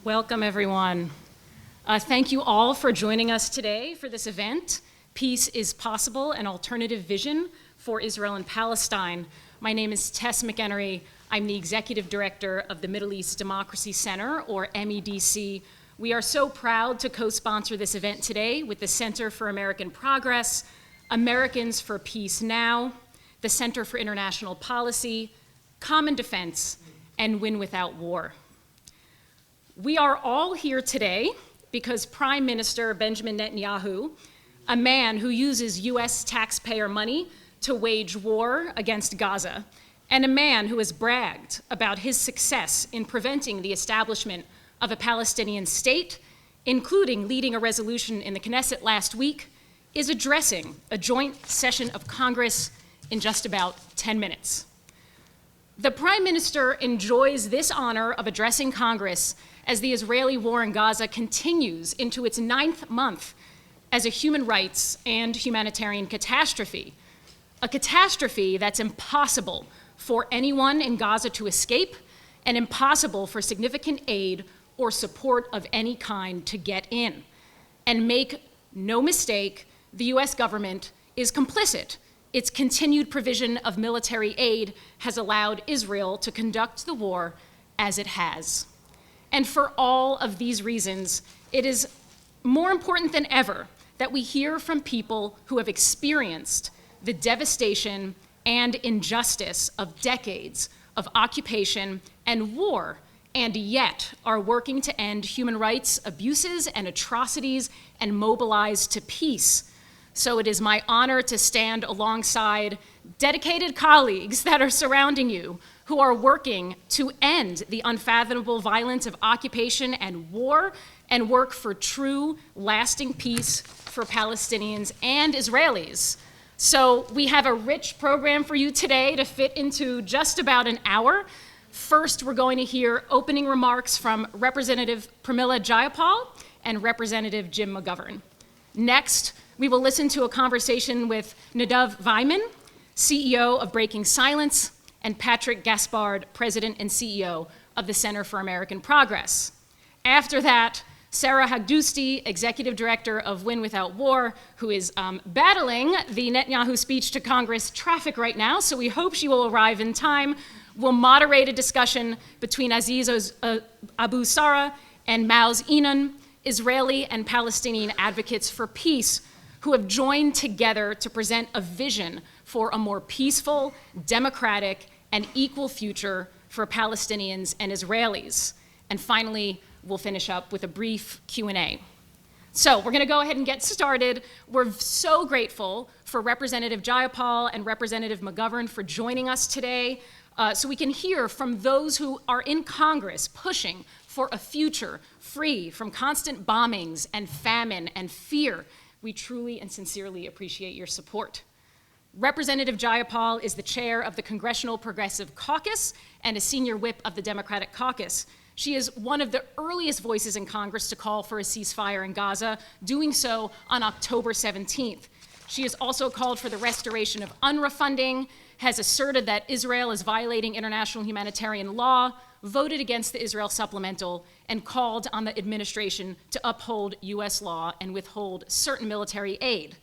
Welcome, everyone. Thank you all for joining us today for this event, Peace is Possible, an Alternative Vision for Israel and Palestine. My name is Tess McEnery. I'm the Executive Director of the Middle East Democracy Center, or MEDC. We are so proud to co-sponsor this event today with the Center for American Progress, Americans for Peace Now, the Center for International Policy, Common Defense, and Win Without War. We are all here today because Prime Minister Benjamin Netanyahu, a man who uses US taxpayer money to wage war against Gaza, and a man who has bragged about his success in preventing the establishment of a Palestinian state, including leading a resolution in the Knesset last week, is addressing a joint session of Congress in just about 10 minutes. The Prime Minister enjoys this honor of addressing Congress as the Israeli war in Gaza continues into its 9th month as a human rights and humanitarian catastrophe, a catastrophe that's impossible for anyone in Gaza to escape and impossible for significant aid or support of any kind to get in. And make no mistake, the US government is complicit. Its continued provision of military aid has allowed Israel to conduct the war as it has. And for all of these reasons, it is more important than ever that we hear from people who have experienced the devastation and injustice of decades of occupation and war, and yet are working to end human rights abuses and atrocities and mobilize to peace. So it is my honor to stand alongside dedicated colleagues that are surrounding you who are working to end the unfathomable violence of occupation and war and work for true, lasting peace for Palestinians and Israelis. So we have a rich program for you today to fit into just about an hour. First, we're going to hear opening remarks from Representative Pramila Jayapal and Representative Jim McGovern. Next, we will listen to a conversation with Nadav Weiman, CEO of Breaking Silence, and Patrick Gaspard, President and CEO of the Center for American Progress. After that, Sara Haghdoosti, Executive Director of Win Without War, who is battling the Netanyahu speech to Congress traffic right now, so we hope she will arrive in time, will moderate a discussion between Aziz Abu Sarah and Maoz Inon, Israeli and Palestinian advocates for peace, who have joined together to present a vision for a more peaceful, democratic, and equal future for Palestinians and Israelis. And finally, we'll finish up with a brief Q&A. So we're gonna go ahead and get started. We're so grateful for Representative Jayapal and Representative McGovern for joining us today so we can hear from those who are in Congress pushing for a future free from constant bombings and famine and fear. We truly and sincerely appreciate your support. Representative Jayapal is the chair of the Congressional Progressive Caucus and a senior whip of the Democratic Caucus. She is one of the earliest voices in Congress to call for a ceasefire in Gaza, doing so on October 17th. She has also called for the restoration of UNRWA funding, has asserted that Israel is violating international humanitarian law, voted against the Israel supplemental, and called on the administration to uphold US law and withhold certain military aid.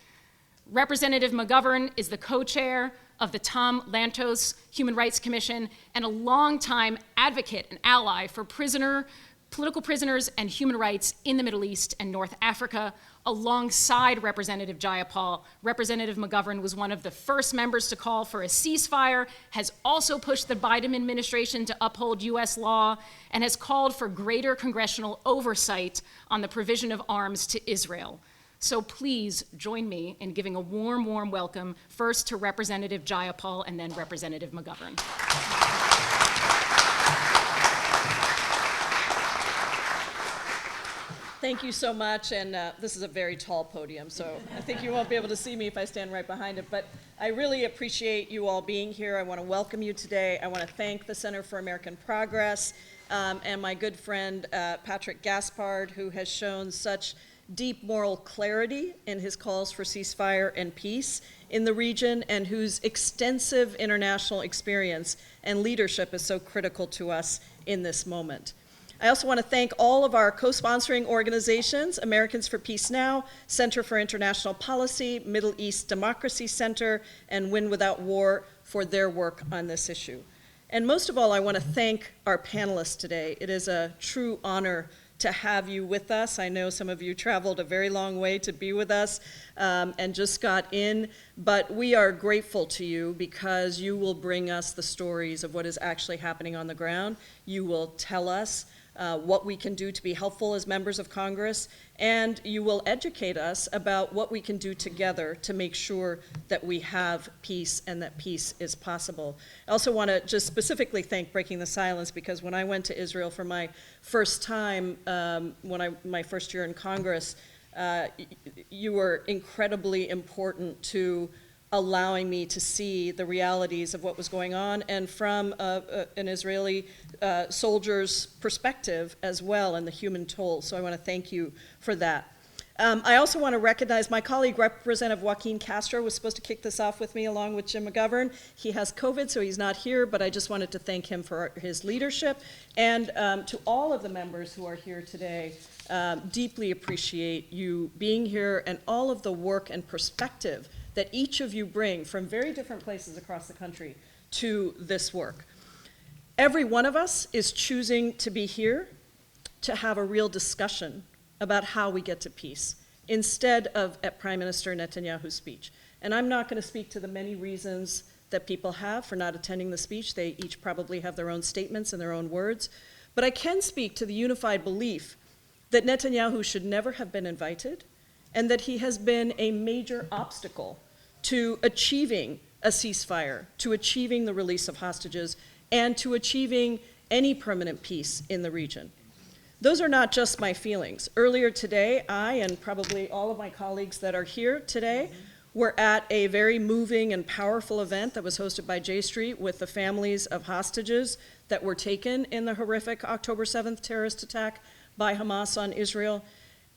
Representative McGovern is the co-chair of the Tom Lantos Human Rights Commission and a longtime advocate and ally for political prisoners and human rights in the Middle East and North Africa. Alongside Representative Jayapal, Representative McGovern was one of the first members to call for a ceasefire, has also pushed the Biden administration to uphold US law, and has called for greater congressional oversight on the provision of arms to Israel. So please join me in giving a warm, warm welcome first to Representative Jayapal and then Representative McGovern. Thank you so much, and this is a very tall podium, so I think you won't be able to see me if I stand right behind it, but I really appreciate you all being here. I want to welcome you today. I want to thank the Center for American Progress and my good friend Patrick Gaspard, who has shown such deep moral clarity in his calls for ceasefire and peace in the region, and whose extensive international experience and leadership is so critical to us in this moment. I also want to thank all of our co-sponsoring organizations, Americans for Peace Now, Center for International Policy, Middle East Democracy Center, and Win Without War for their work on this issue. And most of all, I want to thank our panelists today. It is a true honor to have you with us. I know some of you traveled a very long way to be with us and just got in, but we are grateful to you because you will bring us the stories of what is actually happening on the ground. You will tell us what we can do to be helpful as members of Congress, and you will educate us about what we can do together to make sure that we have peace and that peace is possible. I also want to just specifically thank Breaking the Silence, because when I went to Israel for my first time, my first year in Congress, you were incredibly important to allowing me to see the realities of what was going on, and from an Israeli soldier's perspective as well, and the human toll. So I want to thank you for that. I also want to recognize my colleague, Representative Joaquin Castro, was supposed to kick this off with me along with Jim McGovern. He has COVID, so he's not here, but I just wanted to thank him for his leadership. And to all of the members who are here today, deeply appreciate you being here and all of the work and perspective that each of you bring from very different places across the country to this work. Every one of us is choosing to be here to have a real discussion about how we get to peace, instead of at Prime Minister Netanyahu's speech. And I'm not going to speak to the many reasons that people have for not attending the speech. They each probably have their own statements and their own words. But I can speak to the unified belief that Netanyahu should never have been invited, and that he has been a major obstacle to achieving a ceasefire, to achieving the release of hostages, and to achieving any permanent peace in the region. Those are not just my feelings. Earlier today, I and probably all of my colleagues that are here today were at a very moving and powerful event that was hosted by J Street with the families of hostages that were taken in the horrific October 7th terrorist attack by Hamas on Israel.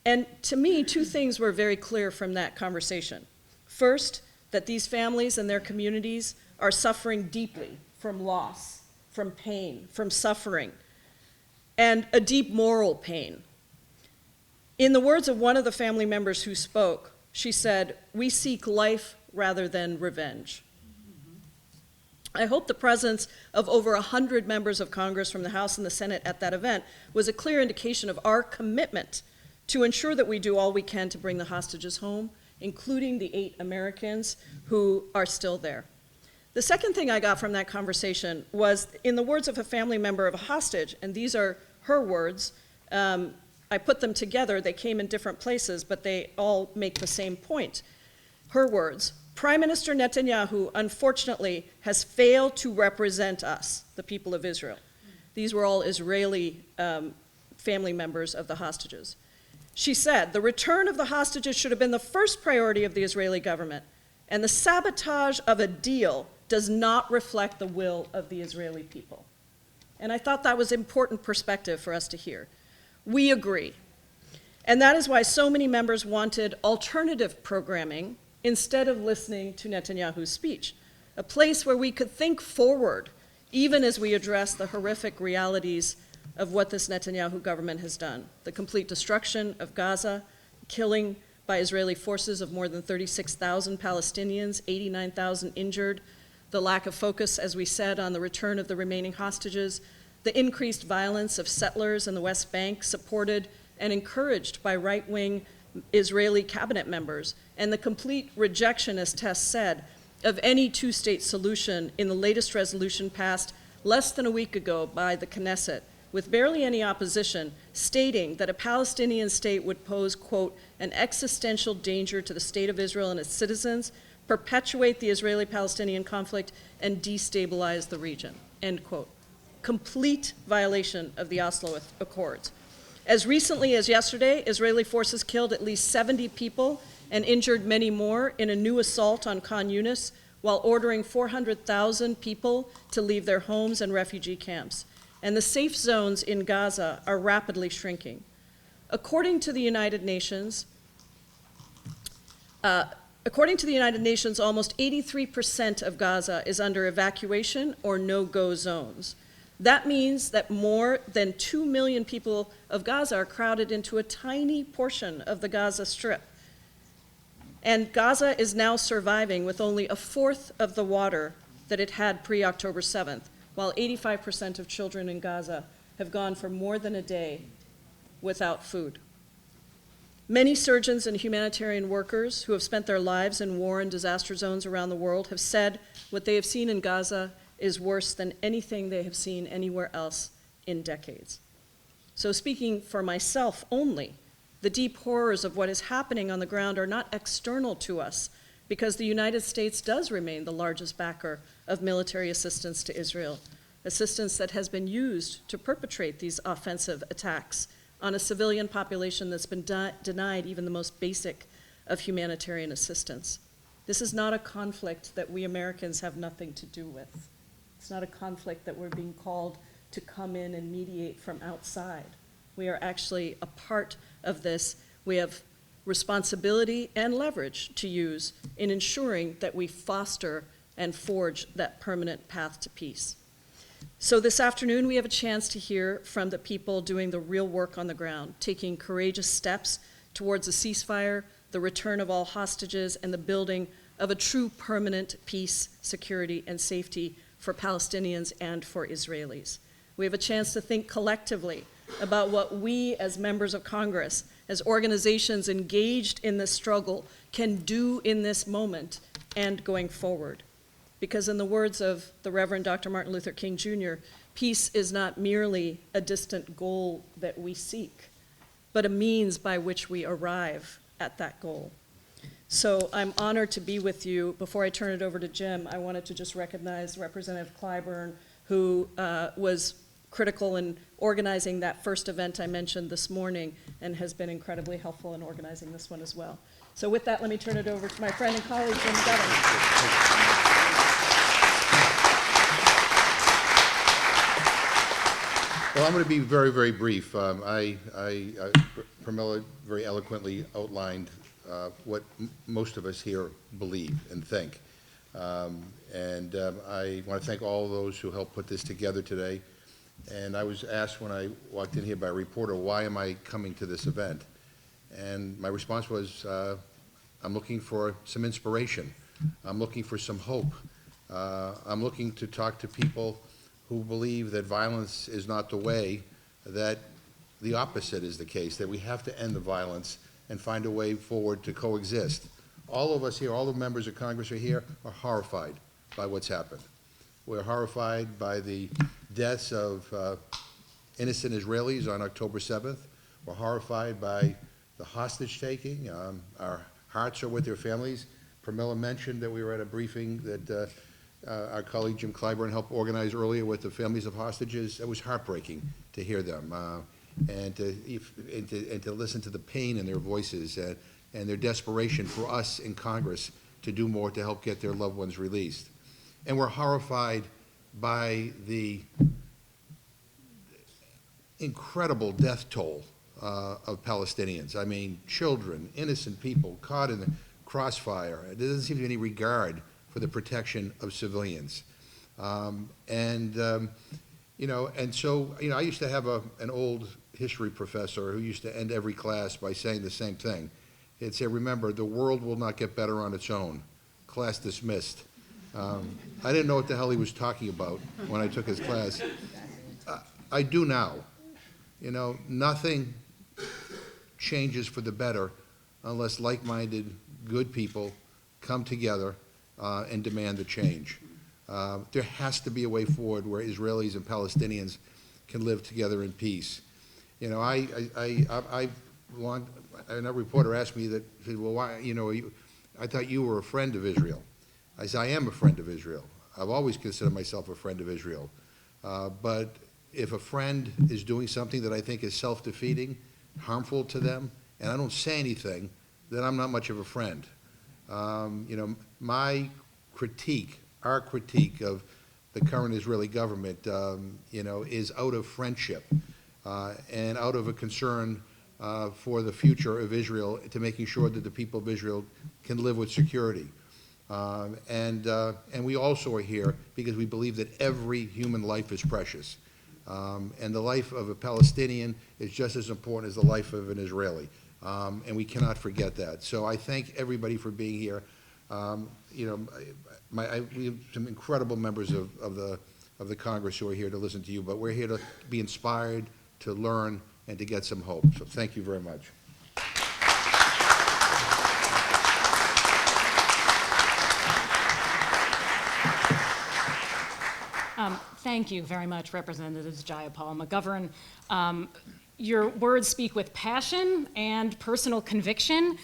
And to me, two things were very clear from that conversation. First, that these families and their communities are suffering deeply from loss, from pain, from suffering, and a deep moral pain. In the words of one of the family members who spoke, she said, "We seek life rather than revenge." I hope the presence of over 100 members of Congress from the House and the Senate at that event was a clear indication of our commitment to ensure that we do all we can to bring the hostages home, including the 8 Americans who are still there. The second thing I got from that conversation was, in the words of a family member of a hostage, and these are her words, I put them together, they came in different places, but they all make the same point. Her words, "Prime Minister Netanyahu, unfortunately, has failed to represent us, the people of Israel." These were all Israeli family members of the hostages. She said, "The return of the hostages should have been the first priority of the Israeli government, and the sabotage of a deal does not reflect the will of the Israeli people." And I thought that was important perspective for us to hear. We agree. And that is why so many members wanted alternative programming instead of listening to Netanyahu's speech, a place where we could think forward, even as we address the horrific realities of what this Netanyahu government has done. The complete destruction of Gaza, killing by Israeli forces of more than 36,000 Palestinians, 89,000 injured, the lack of focus, as we said, on the return of the remaining hostages, the increased violence of settlers in the West Bank, supported and encouraged by right-wing Israeli cabinet members, and the complete rejection, as Tess said, of any two-state solution in the latest resolution passed less than a week ago by the Knesset, with barely any opposition, stating that a Palestinian state would pose, quote, "an existential danger to the state of Israel and its citizens, perpetuate the Israeli-Palestinian conflict, and destabilize the region," end quote. Complete violation of the Oslo Accords. As recently as yesterday, Israeli forces killed at least 70 people and injured many more in a new assault on Khan Yunis, while ordering 400,000 people to leave their homes and refugee camps. And the safe zones in Gaza are rapidly shrinking. According to the United Nations, almost 83% of Gaza is under evacuation or no-go zones. That means that more than 2 million people of Gaza are crowded into a tiny portion of the Gaza Strip. And Gaza is now surviving with only a fourth of the water that it had pre-October 7th, while 85% of children in Gaza have gone for more than a day without food. Many surgeons and humanitarian workers who have spent their lives in war and disaster zones around the world have said what they have seen in Gaza is worse than anything they have seen anywhere else in decades. So speaking for myself only, the deep horrors of what is happening on the ground are not external to us, because the United States does remain the largest backer of military assistance to Israel, assistance that has been used to perpetrate these offensive attacks on a civilian population that's been denied even the most basic of humanitarian assistance. This is not a conflict that we Americans have nothing to do with. It's not a conflict that we're being called to come in and mediate from outside. We are actually a part of this. We have responsibility and leverage to use in ensuring that we foster and forge that permanent path to peace. So this afternoon, we have a chance to hear from the people doing the real work on the ground, taking courageous steps towards a ceasefire, the return of all hostages, and the building of a true permanent peace, security, and safety for Palestinians and for Israelis. We have a chance to think collectively about what we as members of Congress, as organizations engaged in this struggle, can do in this moment and going forward. Because in the words of the Reverend Dr. Martin Luther King Jr., peace is not merely a distant goal that we seek, but a means by which we arrive at that goal. So I'm honored to be with you. Before I turn it over to Jim, I wanted to just recognize Representative Clyburn, who was critical in organizing that first event I mentioned this morning and has been incredibly helpful in organizing this one as well. So with that, let me turn it over to my friend and colleague, Jim Govern. Well, I'm going to be very, very brief. Pramila very eloquently outlined what most of us here believe and think. I want to thank all those who helped put this together today. And I was asked when I walked in here by a reporter, why am I coming to this event? And my response was, I'm looking for some inspiration. I'm looking for some hope. I'm looking to talk to people who believe that violence is not the way, that the opposite is the case, that we have to end the violence and find a way forward to coexist. All of us here, all the members of Congress are here, are horrified by what's happened. We're horrified by the deaths of innocent Israelis on October 7th. We're horrified by the hostage taking. Our hearts are with their families. Pramila mentioned that we were at a briefing that our colleague Jim Clyburn helped organize earlier with the families of hostages. It was heartbreaking to hear them and to listen to the pain in their voices and their desperation for us in Congress to do more to help get their loved ones released. And we're horrified by the incredible death toll of Palestinians. I mean, children, innocent people caught in the crossfire. There doesn't seem to be any regard for the protection of civilians. I used to have an old history professor who used to end every class by saying the same thing. He'd say, remember, the world will not get better on its own. Class dismissed. I didn't know what the hell he was talking about when I took his class. I do now. Nothing changes for the better unless like-minded, good people come together and demand the change. There has to be a way forward where Israelis and Palestinians can live together in peace. A reporter asked me that, well, why, I thought you were a friend of Israel. I said, I am a friend of Israel. I've always considered myself a friend of Israel. But if a friend is doing something that I think is self-defeating, harmful to them, and I don't say anything, then I'm not much of a friend. My critique, our critique of the current Israeli government, is out of friendship and out of a concern for the future of Israel, to making sure that the people of Israel can live with security. And we also are here because we believe that every human life is precious. And the life of a Palestinian is just as important as the life of an Israeli. And we cannot forget that. So I thank everybody for being here. We have some incredible members of the Congress who are here to listen to you, but we're here to be inspired, to learn, and to get some hope. So thank you very much. Thank you very much, Representatives Jayapal and McGovern. Your words speak with passion and personal conviction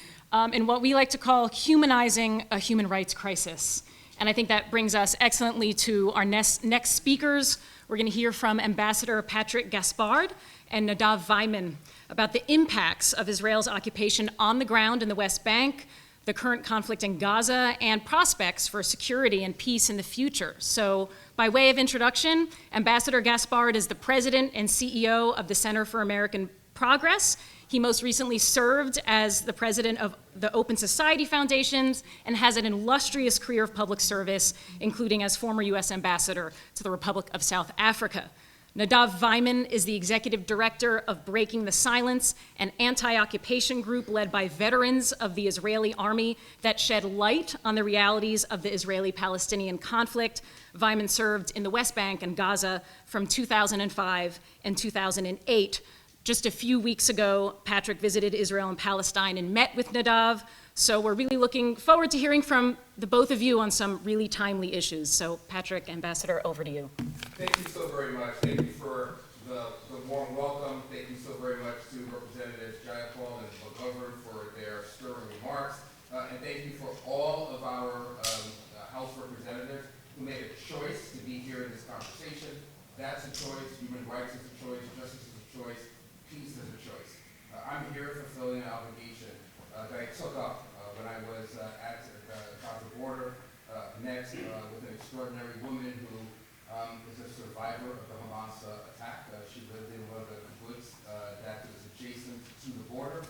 in what we like to call humanizing a human rights crisis. And I think that brings us excellently to our next speakers. We're going to hear from Ambassador Patrick Gaspard and Nadav Weiman about the impacts of Israel's occupation on the ground in the West Bank, the current conflict in Gaza, and prospects for security and peace in the future. So, by way of introduction, Ambassador Gaspard is the president and CEO of the Center for American Progress. He most recently served as the president of the Open Society Foundations and has an illustrious career of public service, including as former U.S. ambassador to the Republic of South Africa. Nadav Weiman is the executive director of Breaking the Silence, an anti-occupation group led by veterans of the Israeli army that shed light on the realities of the Israeli-Palestinian conflict. Weiman served in the West Bank and Gaza from 2005 and 2008. Just a few weeks ago, Patrick visited Israel and Palestine and met with Nadav. So we're really looking forward to hearing from the both of you on some really timely issues. So Patrick, Ambassador, over to you. Thank you so very much. Thank you for the warm welcome. Thank you so very much to Representatives Jayapal and McGovern for their stirring remarks. And thank you for all of our House representatives who made a choice to be here in this conversation. That's a choice. Human rights is a choice. Justice is a choice. Peace is a choice. I'm here fulfilling an obligation that I took up when I was at the Gaza border, next with an extraordinary woman who is a survivor of the Hamas attack. She lived in one of the kibbutz that was adjacent to the border.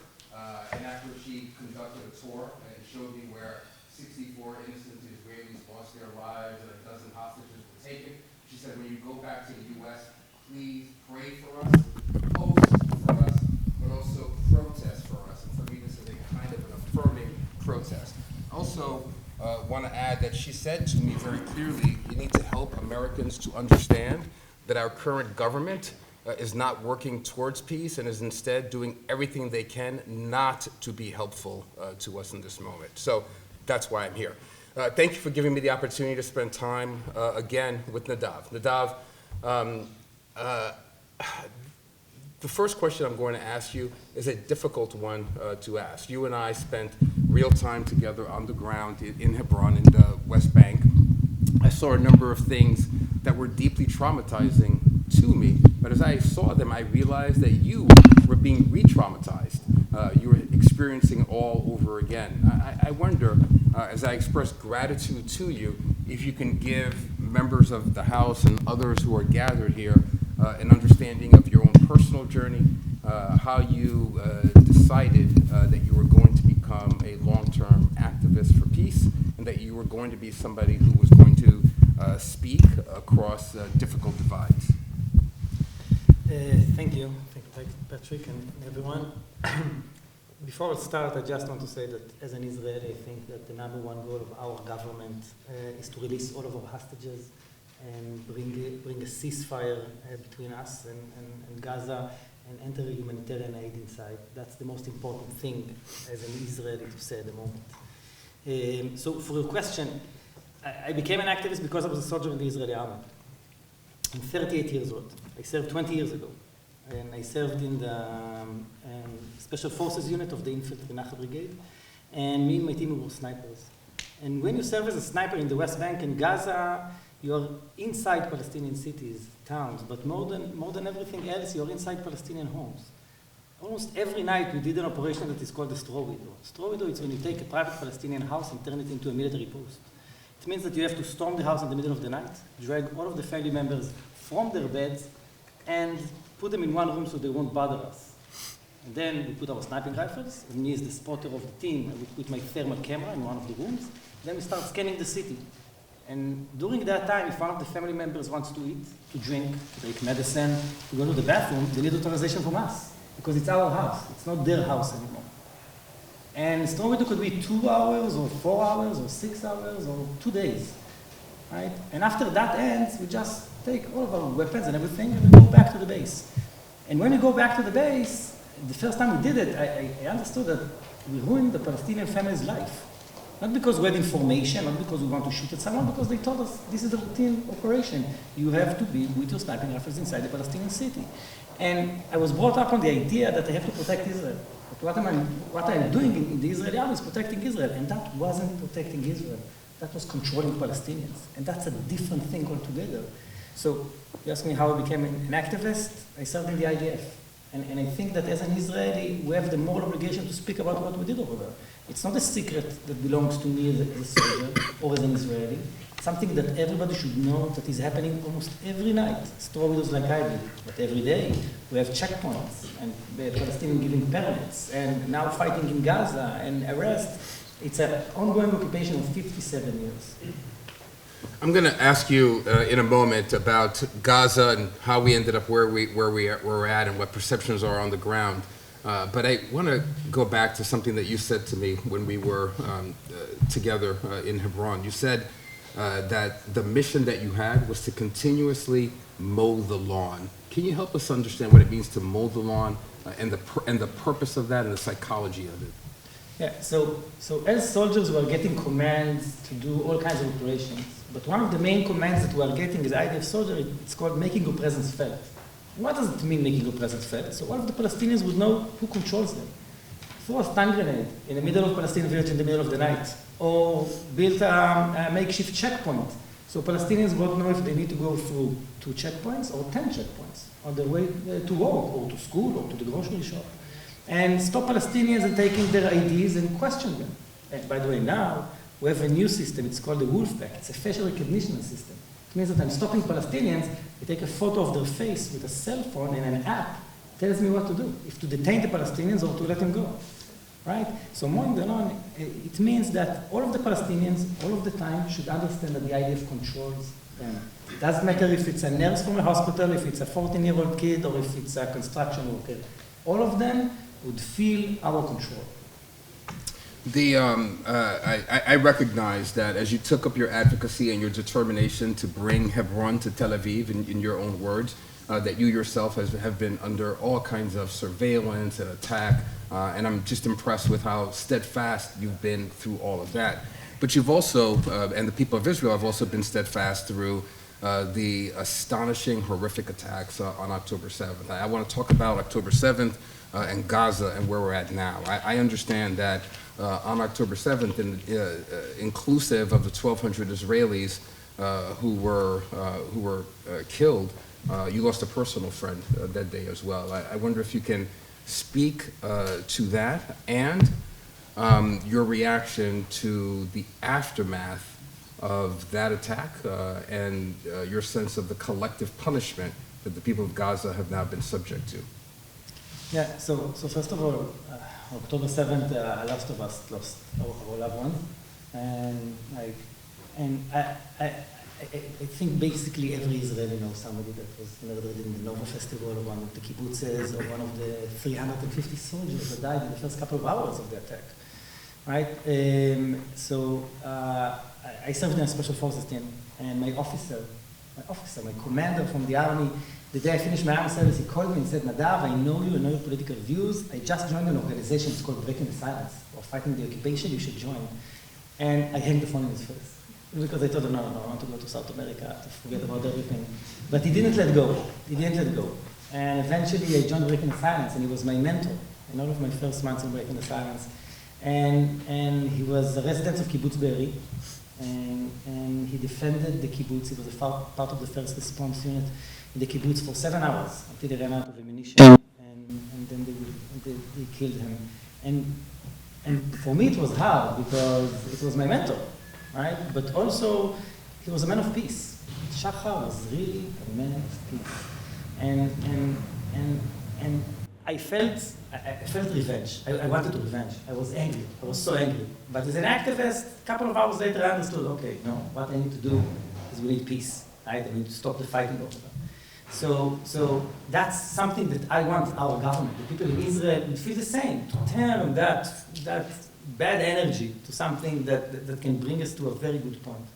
And after she conducted a tour and showed me where 64 innocent Israelis lost their lives and a dozen hostages were taken, she said, when you go back to the U.S., please pray for us, post for us, but also protest for us. And for me, this is a kind of an affirming protest. Also, want to add that she said to me very clearly, you need to help Americans to understand that our current government is not working towards peace and is instead doing everything they can not to be helpful to us in this moment. So that's why I'm here. Thank you for giving me the opportunity to spend time again with Nadav. Nadav, the first question I'm going to ask you is a difficult one to ask. You and I spent real time together on the ground in Hebron in the West Bank. I saw a number of things that were deeply traumatizing to me, but as I saw them, I realized that you were being re-traumatized. You were experiencing it all over again. I wonder, as I express gratitude to you, if you can give members of the House and others who are gathered here an understanding of your own personal journey, how you decided that you were going to become a long-term activist for peace, and that you were going to be somebody who was going to speak across difficult divides. Thank you, Patrick and everyone. Before I start, I just want to say that as an Israeli, I think that the number one goal of our government is to release all of our hostages and bring a ceasefire between us and Gaza and enter humanitarian aid inside. That's the most important thing as an Israeli to say at the moment. So for your question, I became an activist because I was a soldier in the Israeli army. I'm 38 years old. I served 20 years ago. And I served in the Special Forces unit of the Infantry Nachal Brigade. And me and my team were snipers. And when you serve as a sniper in the West Bank and Gaza, you're inside Palestinian cities, towns, but more than everything else, you're inside Palestinian homes. Almost every night we did an operation that is called a straw window. Straw window is when you take a private Palestinian house and turn it into a military post. It means that you have to storm the house in the middle of the night, drag all of the family members from their beds, and put them in one room so they won't bother us. And then we put our sniping rifles, and me as the spotter of the team, I would put my thermal camera in one of the rooms. Then we start scanning the city. And during that time, if one of the family members wants to eat, to drink, to take medicine, to go to the bathroom, they need authorization from us, because it's our house. It's not their house anymore. And storm window could be 2 hours, or 4 hours, or 6 hours, or 2 days, right? And after that ends, we just take all of our weapons and everything, and we go back to the base. And when we go back to the base, the first time we did it, I understood that we ruined the Palestinian family's life. Not because we had information, not because we want to shoot at someone, because they told us this is a routine operation. You have to be with your sniping rifles inside the Palestinian city. And I was brought up on the idea that I have to protect Israel. But what I'm doing in the Israeli army is protecting Israel, and that wasn't protecting Israel. That was controlling Palestinians, and that's a different thing altogether. So you ask me how I became an activist. I served in the IDF. And I think that as an Israeli, we have the moral obligation to speak about what we did over there. It's not a secret that belongs to me as a soldier or as an Israeli. It's something that everybody should know that is happening almost every night. Straw widows like I do, but every day we have checkpoints and the Palestinians giving permits and now fighting in Gaza and arrest. It's an ongoing occupation of 57 years. I'm going to ask you in a moment about Gaza and how we ended up where we're at and what perceptions are on the ground. But I want to go back to something that you said to me when we were together in Hebron. You said that the mission that you had was to continuously mow the lawn. Can you help us understand what it means to mow the lawn and the purpose of that and the psychology of it? Yeah, so as soldiers, we are getting commands to do all kinds of operations. But one of the main commands that we are getting as IDF soldier, it's called making your presence felt. What does it mean, making your presence felt? So all of the Palestinians would know who controls them. Throw a stun grenade in the middle of Palestinian village in the middle of the night, or build a makeshift checkpoint. So Palestinians won't know if they need to go through 2 checkpoints or 10 checkpoints on their way to work, or to school, or to the grocery shop. And stop Palestinians and taking their IDs and question them. And by the way, now we have a new system. It's called the Wolfpack. It's a facial recognition system. It means that I'm stopping Palestinians. I take a photo of their face with a cell phone, and an app tells me what to do, if to detain the Palestinians or to let them go. Right? So mowing the lawn, it means that all of the Palestinians, all of the time, should understand that the IDF controls them. It doesn't matter if it's a nurse from a hospital, if it's a 14-year-old kid, or if it's a construction worker. All of them would feel our control. I recognize that as you took up your advocacy and your determination to bring Hebron to Tel Aviv, in your own words, that you yourself have been under all kinds of surveillance and attack, and I'm just impressed with how steadfast you've been through all of that. But you've also, and the people of Israel have also been steadfast through the astonishing, horrific attacks on October 7th. I want to talk about October 7th and Gaza and where we're at now. I understand that on October 7th, inclusive of the 1,200 Israelis who were killed, you lost a personal friend that day as well. I wonder if you can speak to that and your reaction to the aftermath of that attack and your sense of the collective punishment that the people of Gaza have now been subject to. Yeah, so first of all, October 7th, a lot of us lost our loved ones. And I think basically every Israeli knows somebody that was murdered in the Nova Festival, or one of the kibbutzes, or one of the 350 soldiers that died in the first couple of hours of the attack, right? I served in a special forces team, and my commander from the army, the day I finished my army service, he called me and said, Nadav, I know you, I know your political views. I just joined an organization, it's called Breaking the Silence, or Fighting the Occupation, you should join. And I hanged the phone in his face. Because I told him, no, I want to go to South America, to forget about everything. But he didn't let go. And eventually I joined Breaking the Silence, and he was my mentor in all of my first months in Breaking the Silence. And he was a resident of Kibbutz Be'eri, and he defended the kibbutz. He was a part of the first response unit in the kibbutz for 7 hours until they ran out of ammunition, and then they killed him. And for me it was hard because it was my mentor, right? But also he was a man of peace. Shachar was really a man of peace. And I felt revenge. I wanted to revenge. I was angry. I was so angry. But as an activist, a couple of hours later, I understood, okay, no, what I need to do is we need peace, right? I need to stop the fighting over them. So that's something that I want our government, the people in Israel, would feel the same, to turn that bad energy to something that can bring us to a very good point.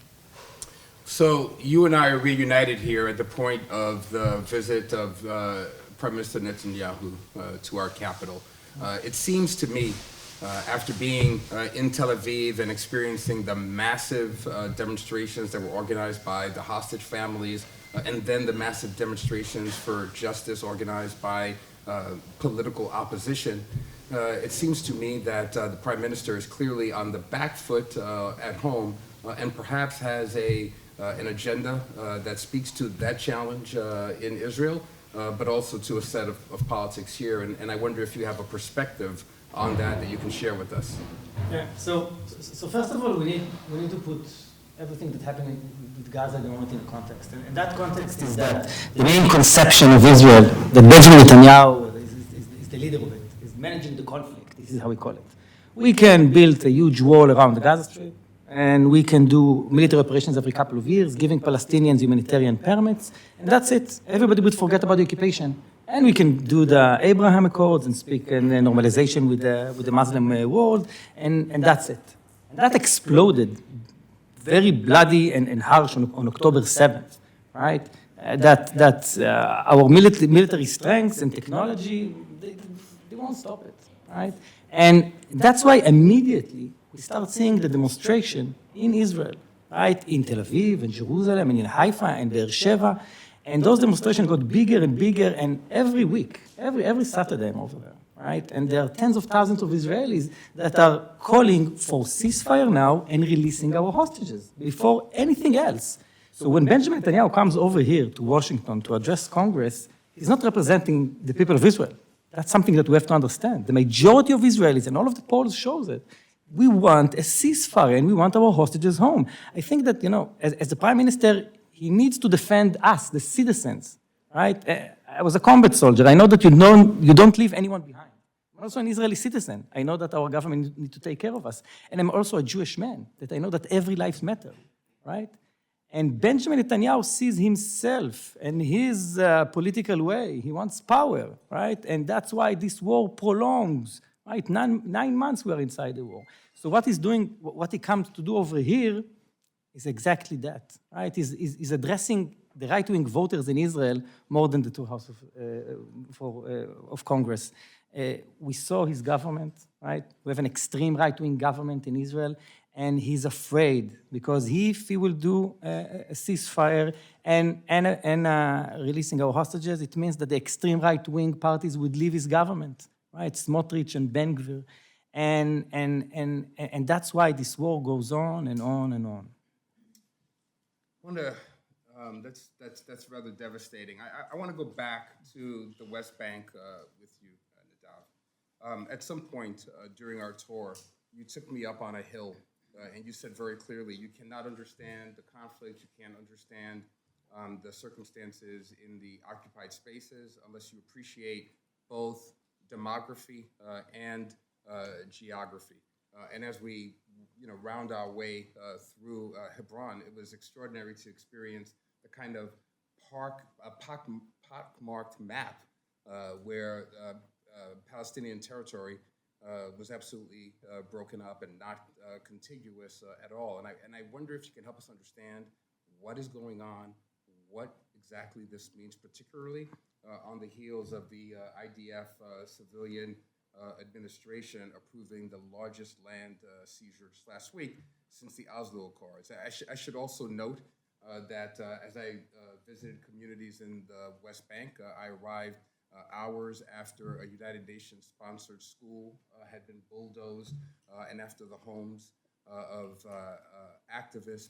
So you and I are reunited here at the point of the visit of Prime Minister Netanyahu to our capital. It seems to me, after being in Tel Aviv and experiencing the massive demonstrations that were organized by the hostage families, and then the massive demonstrations for justice organized by political opposition, it seems to me that the Prime Minister is clearly on the back foot at home and perhaps has an agenda that speaks to that challenge in Israel, but also to a set of politics here. And I wonder if you have a perspective on that you can share with us. Yeah. So first of all, we need to put everything that happened with Gaza at the moment in context. And that context is that the main conception of Israel, that Benjamin Netanyahu is the leader of it, is managing the conflict. This is how we call it. We can build a huge wall around the Gaza Strip, and we can do military operations every couple of years, giving Palestinians humanitarian permits, and that's it. Everybody would forget about the occupation. And we can do the Abraham Accords and speak in normalization with the Muslim world, and that's it. And that exploded very bloody and harsh on October 7th, right? Our military strengths and technology, they won't stop it, right? And that's why immediately we start seeing the demonstration in Israel, right? In Tel Aviv and Jerusalem and in Haifa and Beersheba. And those demonstrations got bigger and bigger, and every week, every Saturday I'm over there, right? And there are tens of thousands of Israelis that are calling for ceasefire now and releasing our hostages before anything else. So when Benjamin Netanyahu comes over here to Washington to address Congress, he's not representing the people of Israel. That's something that we have to understand. The majority of Israelis, and all of the polls shows it, we want a ceasefire and we want our hostages home. I think that, as the Prime Minister, he needs to defend us, the citizens, right? I was a combat soldier. I know that you don't leave anyone behind. I'm also an Israeli citizen. I know that our government needs to take care of us. And I'm also a Jewish man, that I know that every life matters, right? And Benjamin Netanyahu sees himself and his political way. He wants power, right? And that's why this war prolongs, right? 9 months we are inside the war. So what he's doing, what he comes to do over here is exactly that, right? He's addressing the right-wing voters in Israel more than the two houses of Congress. We saw his government, right? We have an extreme right-wing government in Israel, and he's afraid because if he will do a ceasefire and releasing our hostages, it means that the extreme right-wing parties would leave his government, right? Smotrich and Ben Gvir, and that's why this war goes on and on and on. That's rather devastating. I want to go back to the West Bank with you, Nadav. At some point during our tour, you took me up on a hill, and you said very clearly, you cannot understand the conflict, you can't understand the circumstances in the occupied spaces unless you appreciate both demography and geography. And as we round our way through Hebron, it was extraordinary to experience the kind of pockmarked map where Palestinian territory was absolutely broken up and not contiguous at all. And I wonder if you can help us understand what is going on, what exactly this means, particularly on the heels of the IDF civilian administration approving the largest land seizures last week since the Oslo Accords. I should also note that as I visited communities in the West Bank, I arrived hours after a United Nations-sponsored school had been bulldozed and after the homes of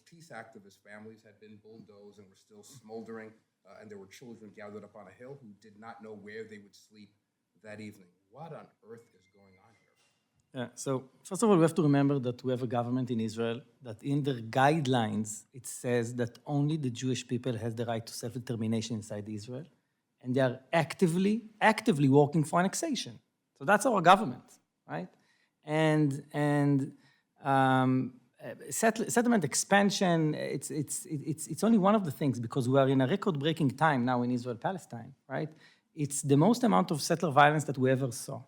peace activist families had been bulldozed and were still smoldering, and there were children gathered up on a hill who did not know where they would sleep that evening. What on earth is going on here? Yeah, so first of all, we have to remember that we have a government in Israel that in their guidelines, it says that only the Jewish people has the right to self-determination inside Israel. and they are actively working for annexation. So that's our government, right? And settlement expansion, it's only one of the things, because we are in a record-breaking time now in Israel-Palestine, right? It's the most amount of settler violence that we ever saw,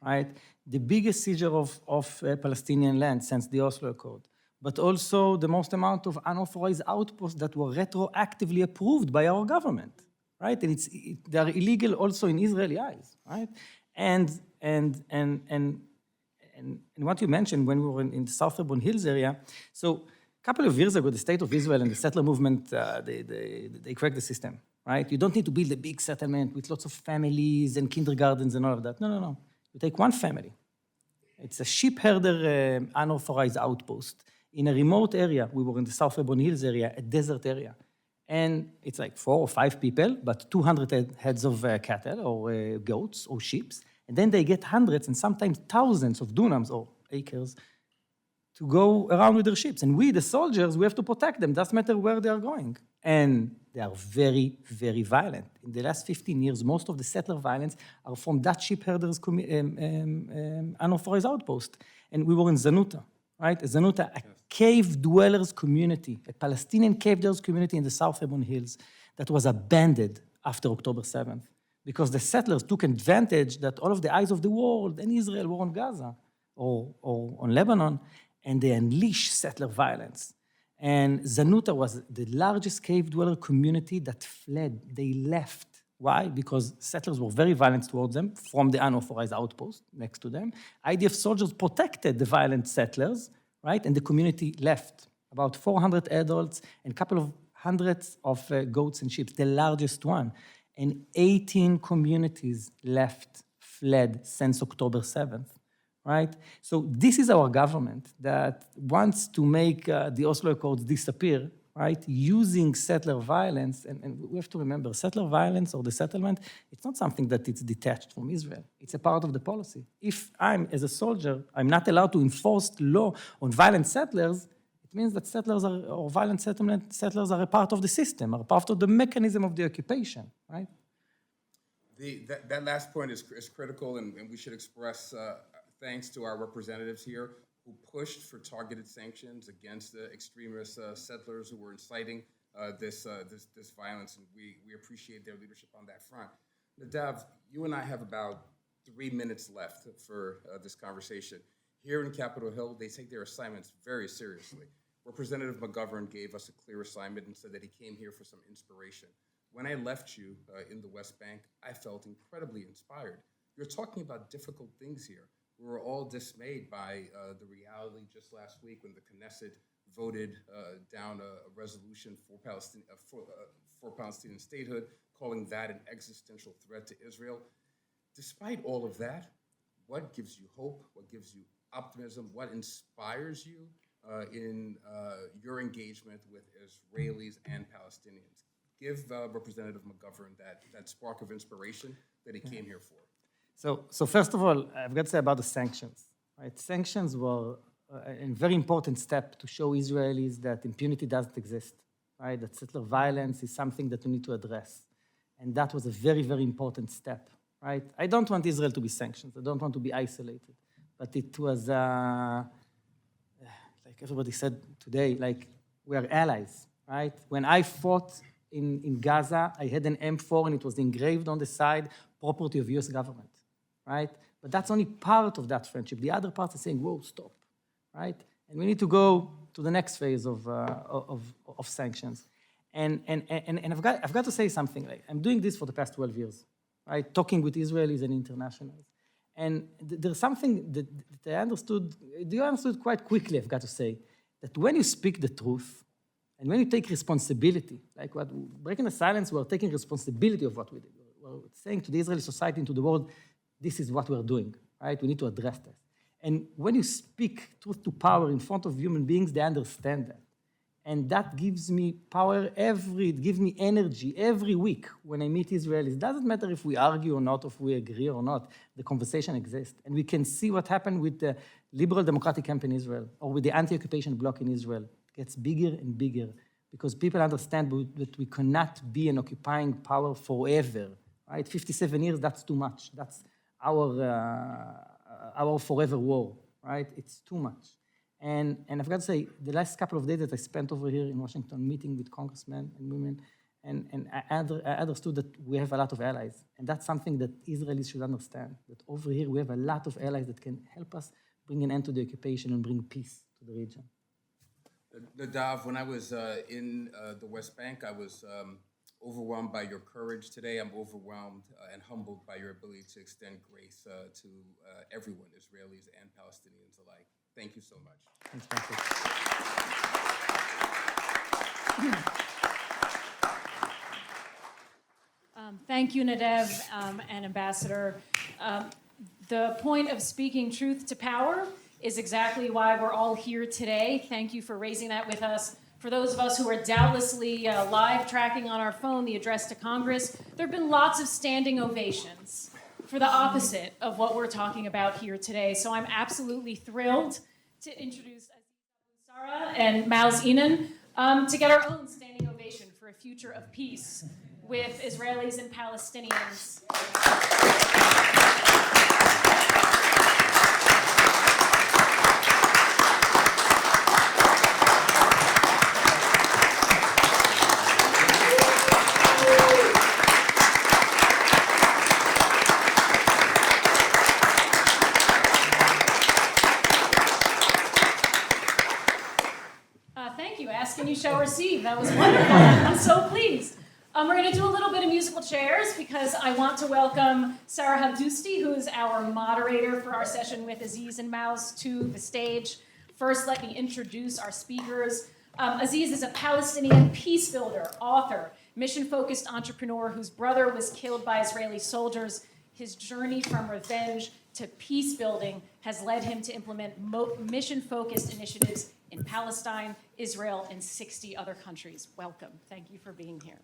right? The biggest seizure of Palestinian land since the Oslo Accord, but also the most amount of unauthorized outposts that were retroactively approved by our government, right? And they are illegal also in Israeli eyes, right? And what you mentioned when we were in the South Hebron Hills area, so a couple of years ago, the State of Israel and the settler movement, they cracked the system, right? You don't need to build a big settlement with lots of families and kindergartens and all of that. No. You take one family. It's a sheep herder unauthorized outpost in a remote area. We were in the South Hebron Hills area, a desert area. And it's like 4 or 5 people, but 200 heads of cattle or goats or sheep. And then they get hundreds and sometimes thousands of dunams or acres to go around with their ships. And we, the soldiers, we have to protect them. Doesn't matter where they are going. And they are very, very violent. In the last 15 years, most of the settler violence are from that sheep herders' unauthorized outpost. And we were in Zanuta, right? Zanuta, a cave dwellers community, a Palestinian cave dwellers community in the South Hebron Hills that was abandoned after October 7th. Because the settlers took advantage that all of the eyes of the world and Israel were on Gaza or on Lebanon, and they unleashed settler violence. And Zanuta was the largest cave dweller community that fled. They left. Why? Because settlers were very violent towards them from the unauthorized outpost next to them. IDF soldiers protected the violent settlers, right? And the community left. About 400 adults and a couple of hundreds of goats and sheep, the largest one. And 18 communities fled since October 7th, right? So this is our government that wants to make the Oslo Accords disappear, right? Using settler violence, and we have to remember, settler violence or the settlement, it's not something that it's detached from Israel. It's a part of the policy. If I'm, as a soldier, I'm not allowed to enforce law on violent settlers, it means that settlers or violent settlers are a part of the system, are part of the mechanism of the occupation, right? That last point is critical, and we should express thanks to our representatives here who pushed for targeted sanctions against the extremist settlers who were inciting this violence, and we appreciate their leadership on that front. Nadav, you and I have about 3 minutes left for this conversation. Here in Capitol Hill, they take their assignments very seriously. Representative McGovern gave us a clear assignment and said that he came here for some inspiration. When I left you in the West Bank, I felt incredibly inspired. You're talking about difficult things here. We were all dismayed by the reality just last week when the Knesset voted down a resolution for Palestinian statehood, calling that an existential threat to Israel. Despite all of that, what gives you hope? What gives you optimism? What inspires you in your engagement with Israelis and Palestinians? Give Representative McGovern that spark of inspiration that he came here for. So first of all, I've got to say about the sanctions. Right? Sanctions were a very important step to show Israelis that impunity doesn't exist. Right? That settler violence is something that we need to address, and that was a very, very important step. Right? I don't want Israel to be sanctioned. I don't want to be isolated, but it was like everybody said today. Like we are allies. Right? When I fought in Gaza, I had an M4 and it was engraved on the side, property of US government, right? But that's only part of that friendship. The other part is saying, whoa, stop, right? And we need to go to the next phase of sanctions. And I've got to say something, like, I'm doing this for the past 12 years, right? Talking with Israelis and internationals. And there's something that I understood, you understood quite quickly, I've got to say, that when you speak the truth, and when you take responsibility, like what breaking the silence, we're taking responsibility of what we did. We're saying to the Israeli society and to the world, this is what we're doing, right? We need to address this. And when you speak truth to power in front of human beings, they understand that. And that gives me power it gives me energy every week when I meet Israelis. It doesn't matter if we argue or not, if we agree or not, the conversation exists. And we can see what happened with the liberal democratic camp in Israel or with the anti-occupation bloc in Israel. Gets bigger and bigger because people understand that we cannot be an occupying power forever, right? 57 years, that's too much. That's our forever war, right? It's too much. And I've got to say, the last couple of days that I spent over here in Washington meeting with congressmen and women, and I understood that we have a lot of allies. And that's something that Israelis should understand, that over here we have a lot of allies that can help us bring an end to the occupation and bring peace to the region. Nadav, when I was in the West Bank, I was overwhelmed by your courage today. I'm overwhelmed and humbled by your ability to extend grace to everyone, Israelis and Palestinians alike. Thank you so much. Thanks, Patrick. Thank you, Nadav and Ambassador. The point of speaking truth to power is exactly why we're all here today. Thank you for raising that with us. For those of us who are doubtlessly live tracking on our phone the address to Congress, there have been lots of standing ovations for the opposite of what we're talking about here today. So I'm absolutely thrilled to introduce Aziz Abu Sarah and Maoz Inon to get our own standing ovation for a future of peace with Israelis and Palestinians. Thank you. Ask and you shall receive. That was wonderful. I'm so pleased. We're going to do a little bit of musical chairs because I want to welcome Sara Haghdoosti, who is our moderator for our session with Aziz and Maoz, to the stage. First, let me introduce our speakers. Aziz is a Palestinian peace builder, author, mission-focused entrepreneur whose brother was killed by Israeli soldiers. His journey from revenge to peace building has led him to implement mission-focused initiatives in Palestine, Israel, and 60 other countries. Welcome. Thank you for being here.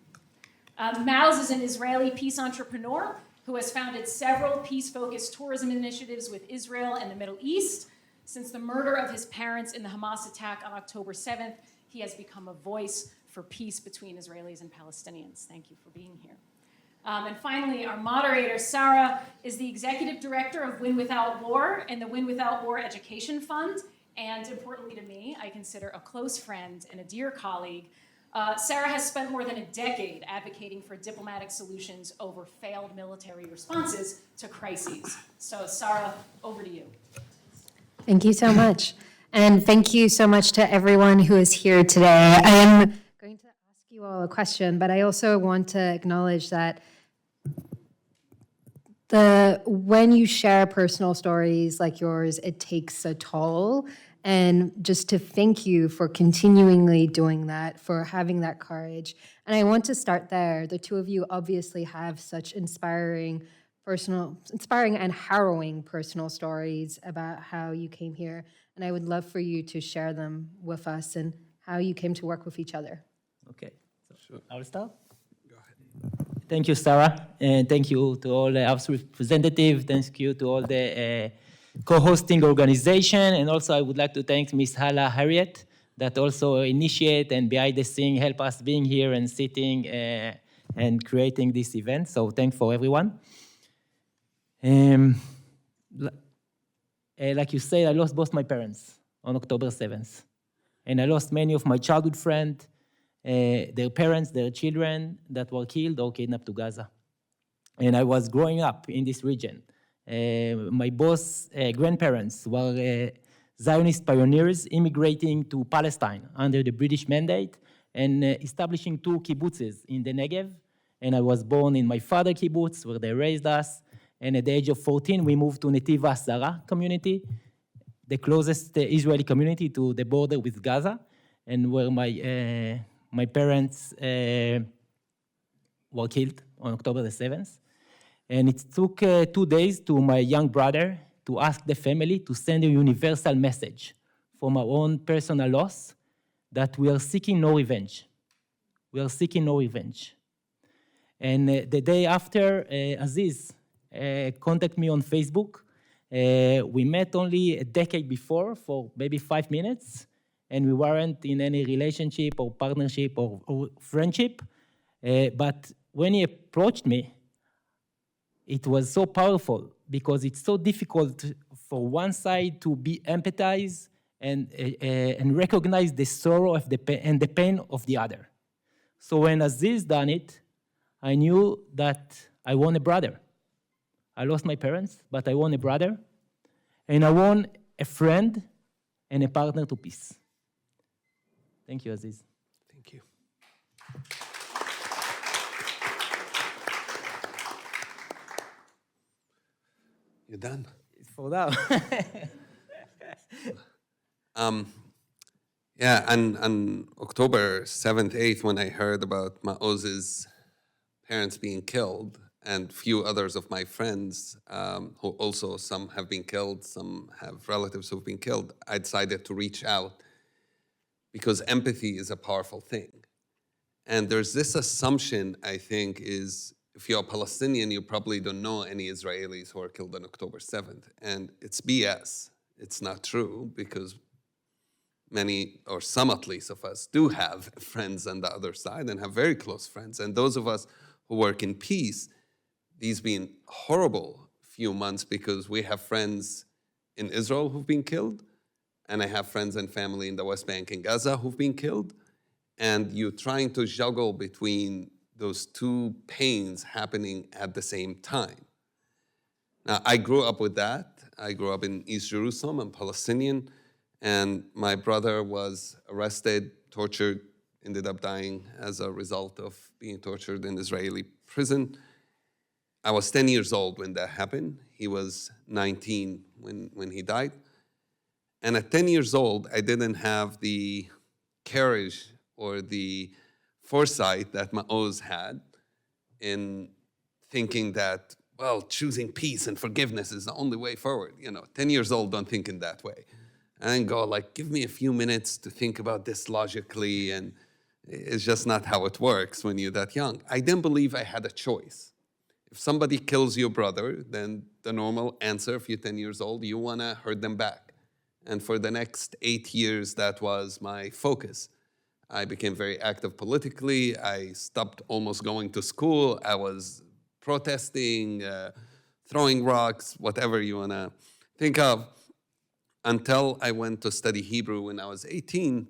Maoz is an Israeli peace entrepreneur who has founded several peace-focused tourism initiatives with Israel and the Middle East. Since the murder of his parents in the Hamas attack on October 7th, he has become a voice for peace between Israelis and Palestinians. Thank you for being here. And finally, our moderator, Sara, is the executive director of Win Without War and the Win Without War Education Fund. And importantly to me, I consider a close friend and a dear colleague. Sara has spent more than a decade advocating for diplomatic solutions over failed military responses to crises. So, Sara, over to you. Thank you so much. And thank you so much to everyone who is here today. I am going to ask you all a question, but I also want to acknowledge that when you share personal stories like yours, it takes a toll. And just to thank you for continually doing that, for having that courage. And I want to start there. The two of you obviously have such inspiring and harrowing personal stories about how you came here. And I would love for you to share them with us and how you came to work with each other. Okay, so I'll start. Go ahead. Thank you, Sara, and thank you to all the House representatives. Thank you to all the co-hosting organization, and also I would like to thank Miss Hala Harriet that also initiate and behind the scene help us being here and sitting and creating this event. So thanks for everyone. Like you said, I lost both my parents on October 7th. And I lost many of my childhood friends, their parents, their children that were killed or kidnapped to Gaza. And I was growing up in this region. My both grandparents were Zionist pioneers immigrating to Palestine under the British mandate and establishing 2 kibbutzes in the Negev. And I was born in my father's kibbutz where they raised us. And at the age of 14, we moved to Netiv HaSara community, the closest Israeli community to the border with Gaza, and where my parents were killed on October the 7th. And it took 2 days to my young brother to ask the family to send a universal message from our own personal loss that we are seeking no revenge. We are seeking no revenge. And the day after, Aziz contacted me on Facebook. We met only a decade before for maybe 5 minutes, and we weren't in any relationship or partnership or friendship. But when he approached me, it was so powerful because it's so difficult for one side to be empathize and recognize the sorrow of and the pain of the other. So when Aziz done it, I knew that I want a brother. I lost my parents, but I want a brother, and I want a friend and a partner to peace. Thank you, Aziz. Thank you. You done? It's for now. Yeah, and on October 7th, 8th, when I heard about Maoz's parents being killed, and few others of my friends, who also some have been killed, some have relatives who've been killed, I decided to reach out because empathy is a powerful thing. And there's this assumption, I think, is if you're a Palestinian, you probably don't know any Israelis who were killed on October 7th. And it's BS. It's not true because many, or some at least of us, do have friends on the other side and have very close friends. And those of us who work in peace, these been horrible few months because we have friends in Israel who've been killed, and I have friends and family in the West Bank and Gaza who've been killed, and you're trying to juggle between those two pains happening at the same time. Now, I grew up with that. I grew up in East Jerusalem. I'm Palestinian, and my brother was arrested, tortured, ended up dying as a result of being tortured in Israeli prison. I was 10 years old when that happened. He was 19 when he died. And at 10 years old, I didn't have the courage or the foresight that Maoz had in thinking that, well, choosing peace and forgiveness is the only way forward. 10 years old don't think in that way. And then go like, give me a few minutes to think about this logically, and it's just not how it works when you're that young. I didn't believe I had a choice. If somebody kills your brother, then the normal answer, if you're 10 years old, you want to hurt them back. And for the next 8 years, that was my focus. I became very active politically. I stopped almost going to school. I was protesting, throwing rocks, whatever you want to think of, until I went to study Hebrew when I was 18,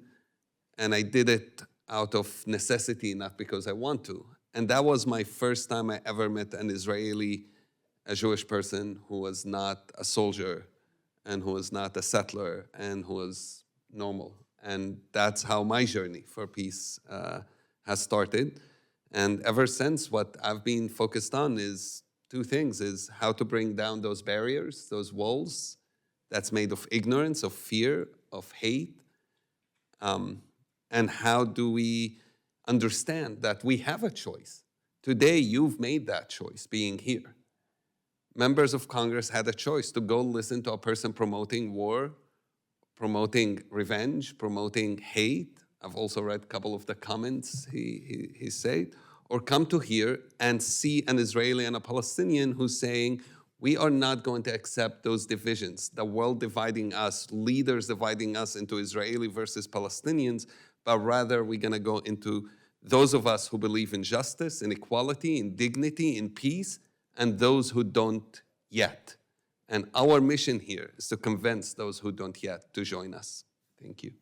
and I did it out of necessity, not because I want to. And that was my first time I ever met an Israeli, a Jewish person who was not a soldier and who was not a settler and who was normal. And that's how my journey for peace has started. And ever since, what I've been focused on is two things, is how to bring down those barriers, those walls that's made of ignorance, of fear, of hate, and how do we understand that we have a choice. Today, you've made that choice being here. Members of Congress had a choice to go listen to a person promoting war, promoting revenge, promoting hate. I've also read a couple of the comments he said, or come to here and see an Israeli and a Palestinian who's saying, we are not going to accept those divisions, the world dividing us, leaders dividing us into Israeli versus Palestinians, but rather we're going to go into those of us who believe in justice, in equality, in dignity, in peace, and those who don't yet. And our mission here is to convince those who don't yet to join us. Thank you.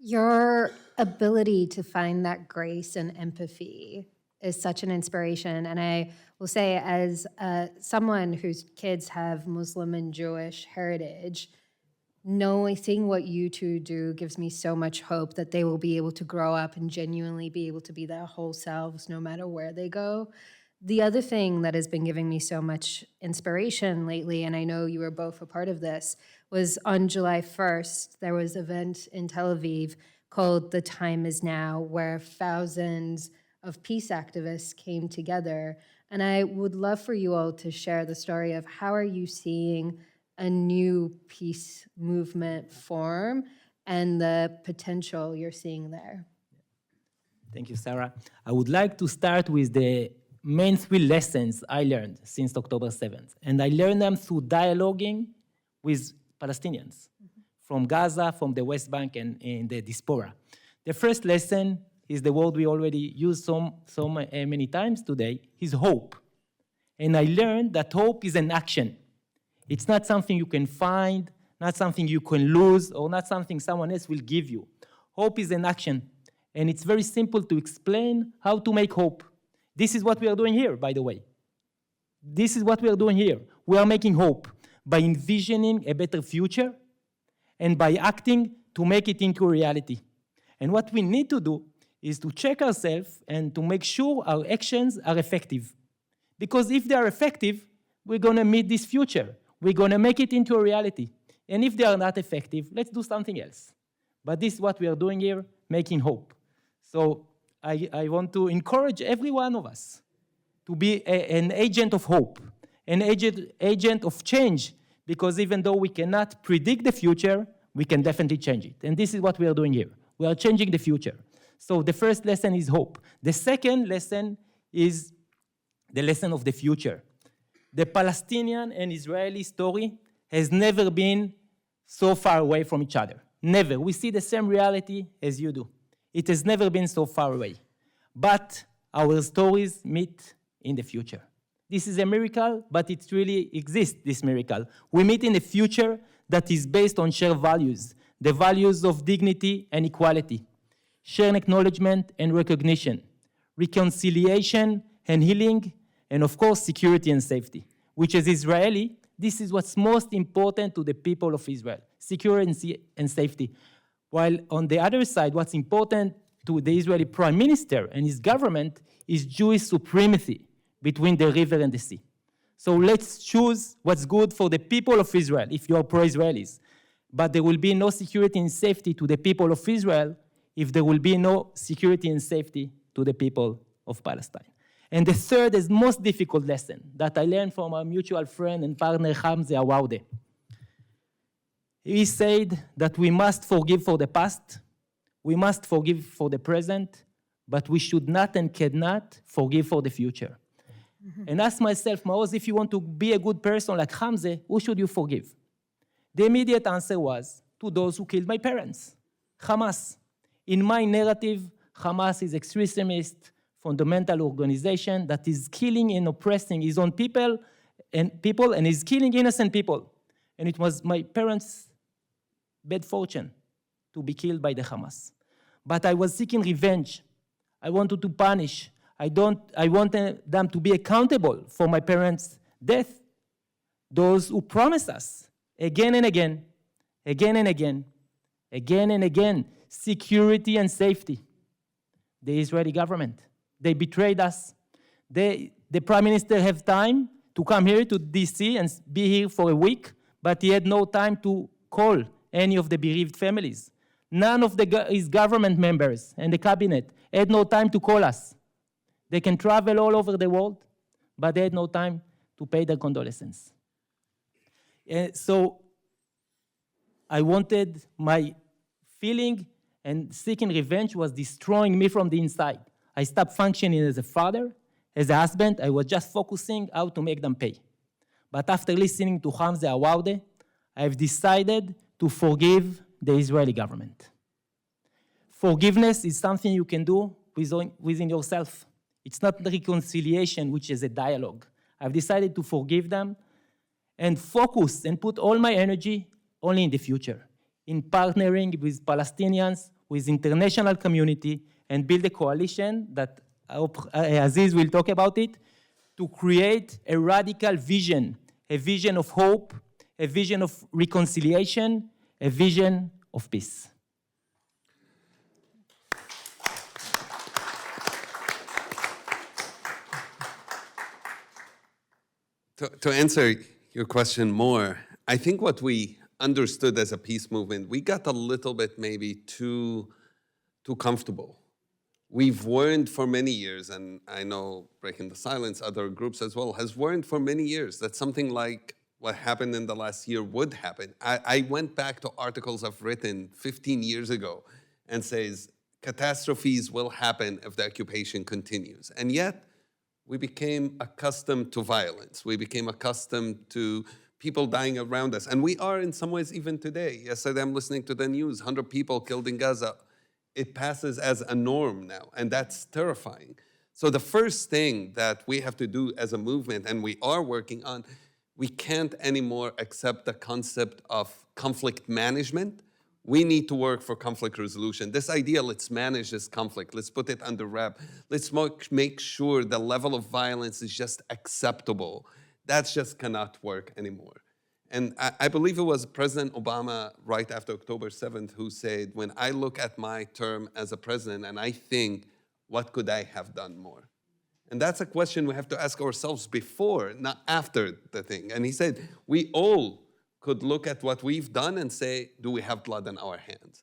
Your ability to find that grace and empathy is such an inspiration. And I will say, as someone whose kids have Muslim and Jewish heritage, seeing what you two do gives me so much hope that they will be able to grow up and genuinely be able to be their whole selves no matter where they go. The other thing that has been giving me so much inspiration lately, and I know you were both a part of this, was on July 1st, there was an event in Tel Aviv called The Time Is Now, where thousands of peace activists came together. And I would love for you all to share the story of how are you seeing a new peace movement form and the potential you're seeing there. Thank you, Sarah. I would like to start with the main 3 lessons I learned since October 7th. And I learned them through dialoguing with Palestinians from Gaza, from the West Bank, and in the diaspora. The first lesson is the word we already used so many times today, is hope. And I learned that hope is an action. It's not something you can find, not something you can lose, or not something someone else will give you. Hope is an action. And it's very simple to explain how to make hope. This is what we are doing here, by the way. This is what we are doing here. We are making hope by envisioning a better future and by acting to make it into reality. And what we need to do is to check ourselves and to make sure our actions are effective. Because if they are effective, we're going to meet this future. We're going to make it into a reality. And if they are not effective, let's do something else. But this is what we are doing here, making hope. So I want to encourage every one of us to be an agent of hope, an agent of change, because even though we cannot predict the future, we can definitely change it. And this is what we are doing here. We are changing the future. So the first lesson is hope. The second lesson is the lesson of the future. The Palestinian and Israeli story has never been so far away from each other. Never. We see the same reality as you do. It has never been so far away. But our stories meet in the future. This is a miracle, but it really exists, this miracle. We meet in a future that is based on shared values, the values of dignity and equality, shared acknowledgement and recognition, reconciliation and healing, and of course, security and safety, which as Israeli, this is what's most important to the people of Israel, security and safety. While on the other side, what's important to the Israeli prime minister and his government is Jewish supremacy between the river and the sea. So let's choose what's good for the people of Israel, if you are pro-Israelis. But there will be no security and safety to the people of Israel if there will be no security and safety to the people of Palestine. And the third is most difficult lesson that I learned from our mutual friend and partner, Maoz Inon. He said that we must forgive for the past, we must forgive for the present, but we should not and cannot forgive for the future. And ask myself, Maoz, if you want to be a good person like Hamza, who should you forgive? The immediate answer was to those who killed my parents, Hamas. In my narrative, Hamas is extremist, fundamental organization that is killing and oppressing his own people and is killing innocent people. And it was my parents' bad fortune to be killed by the Hamas. But I was seeking revenge. I wanted to punish. I wanted them to be accountable for my parents' death. Those who promised us again and again, again and again, again and again, security and safety. The Israeli government. They betrayed us. The prime minister had time to come here to DC and be here for a week, but he had no time to call any of the bereaved families. None of his government members and the cabinet had no time to call us. They can travel all over the world, but they had no time to pay their condolences. So I wanted my feeling and seeking revenge was destroying me from the inside. I stopped functioning as a father, as a husband. I was just focusing how to make them pay. But after listening to Maoz Inon, I've decided to forgive the Israeli government. Forgiveness is something you can do within yourself. It's not the reconciliation, which is a dialogue. I've decided to forgive them and focus and put all my energy only in the future, in partnering with Palestinians, with international community, and build a coalition that I hope Aziz will talk about it, to create a radical vision, a vision of hope, a vision of reconciliation, a vision of peace. To answer your question more, I think what we understood as a peace movement, we got a little bit maybe too comfortable. We've warned for many years, and I know Breaking the Silence, other groups as well, has warned for many years that something like what happened in the last year would happen. I went back to articles I've written 15 years ago and says catastrophes will happen if the occupation continues. And yet, we became accustomed to violence. We became accustomed to people dying around us. And we are in some ways even today. Yesterday I'm listening to the news, 100 people killed in Gaza. it passes as a norm now, and that's terrifying. So the first thing that we have to do as a movement, and we are working on, we can't anymore accept the concept of conflict management. We need to work for conflict resolution. This idea, let's manage this conflict, let's put it under wrap, let's make sure the level of violence is just acceptable. That just cannot work anymore. And I believe it was President Obama right after October 7th who said, when I look at my term as a president and I think, what could I have done more? And that's a question we have to ask ourselves before, not after the thing. And he said, we all could look at what we've done and say, do we have blood on our hands?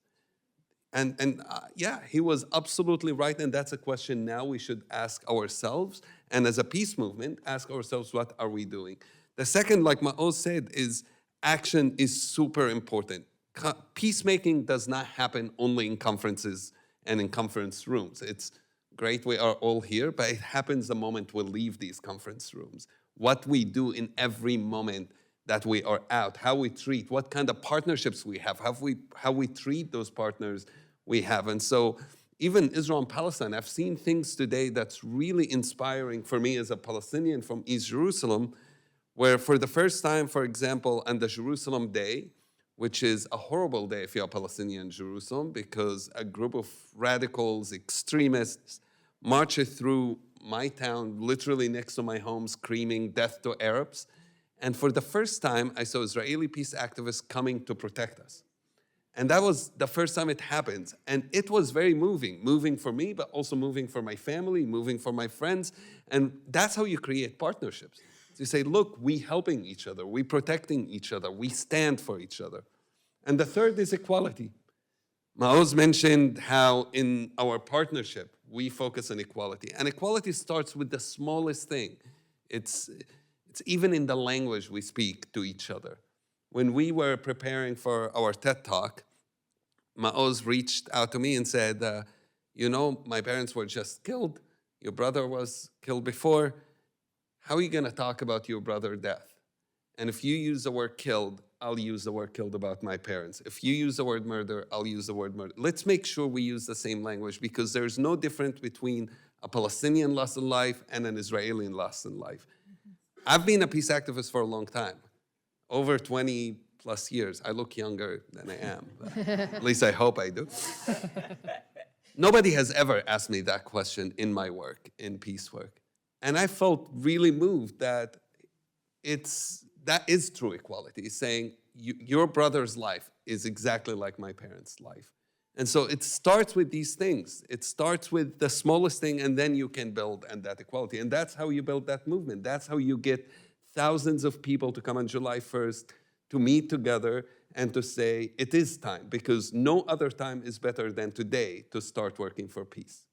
And yeah, he was absolutely right. And that's a question now we should ask ourselves. And as a peace movement, ask ourselves, what are we doing? The second, like Maoz said, is action is super important. Peacemaking does not happen only in conferences and in conference rooms. It's great we are all here, but it happens the moment we leave these conference rooms. What we do in every moment that we are out, how we treat, what kind of partnerships we have, how we treat those partners we have. And so even Israel and Palestine, I've seen things today that's really inspiring for me as a Palestinian from East Jerusalem, where for the first time, for example, on the Jerusalem Day, which is a horrible day if you're a Palestinian in Jerusalem, because a group of radicals, extremists, marched through my town, literally next to my home, screaming death to Arabs. And for the first time, I saw Israeli peace activists coming to protect us. And that was the first time it happened. And it was very moving for me, but also moving for my family, moving for my friends. And that's how you create partnerships. So you say, look, we helping each other, we protecting each other, we stand for each other. And the third is equality. Maoz mentioned how in our partnership, we focus on equality. And equality starts with the smallest thing. It's even in the language we speak to each other. When we were preparing for our TED Talk, Maoz reached out to me and said, you know, my parents were just killed. Your brother was killed before. How are you going to talk about your brother's death? And if you use the word killed, I'll use the word killed about my parents. If you use the word murder, I'll use the word murder. Let's make sure we use the same language, because there's no difference between a Palestinian loss in life and an Israeli loss in life. I've been a peace activist for a long time, over 20 plus years. I look younger than I am, but at least I hope I do. Nobody has ever asked me that question in my work, in peace work. And I felt really moved that that is true equality, saying your brother's life is exactly like my parents' life. And so it starts with these things. It starts with the smallest thing, and then you can build on that equality. And that's how you build that movement. That's how you get thousands of people to come on July 1st to meet together and to say, it is time, because no other time is better than today to start working for peace.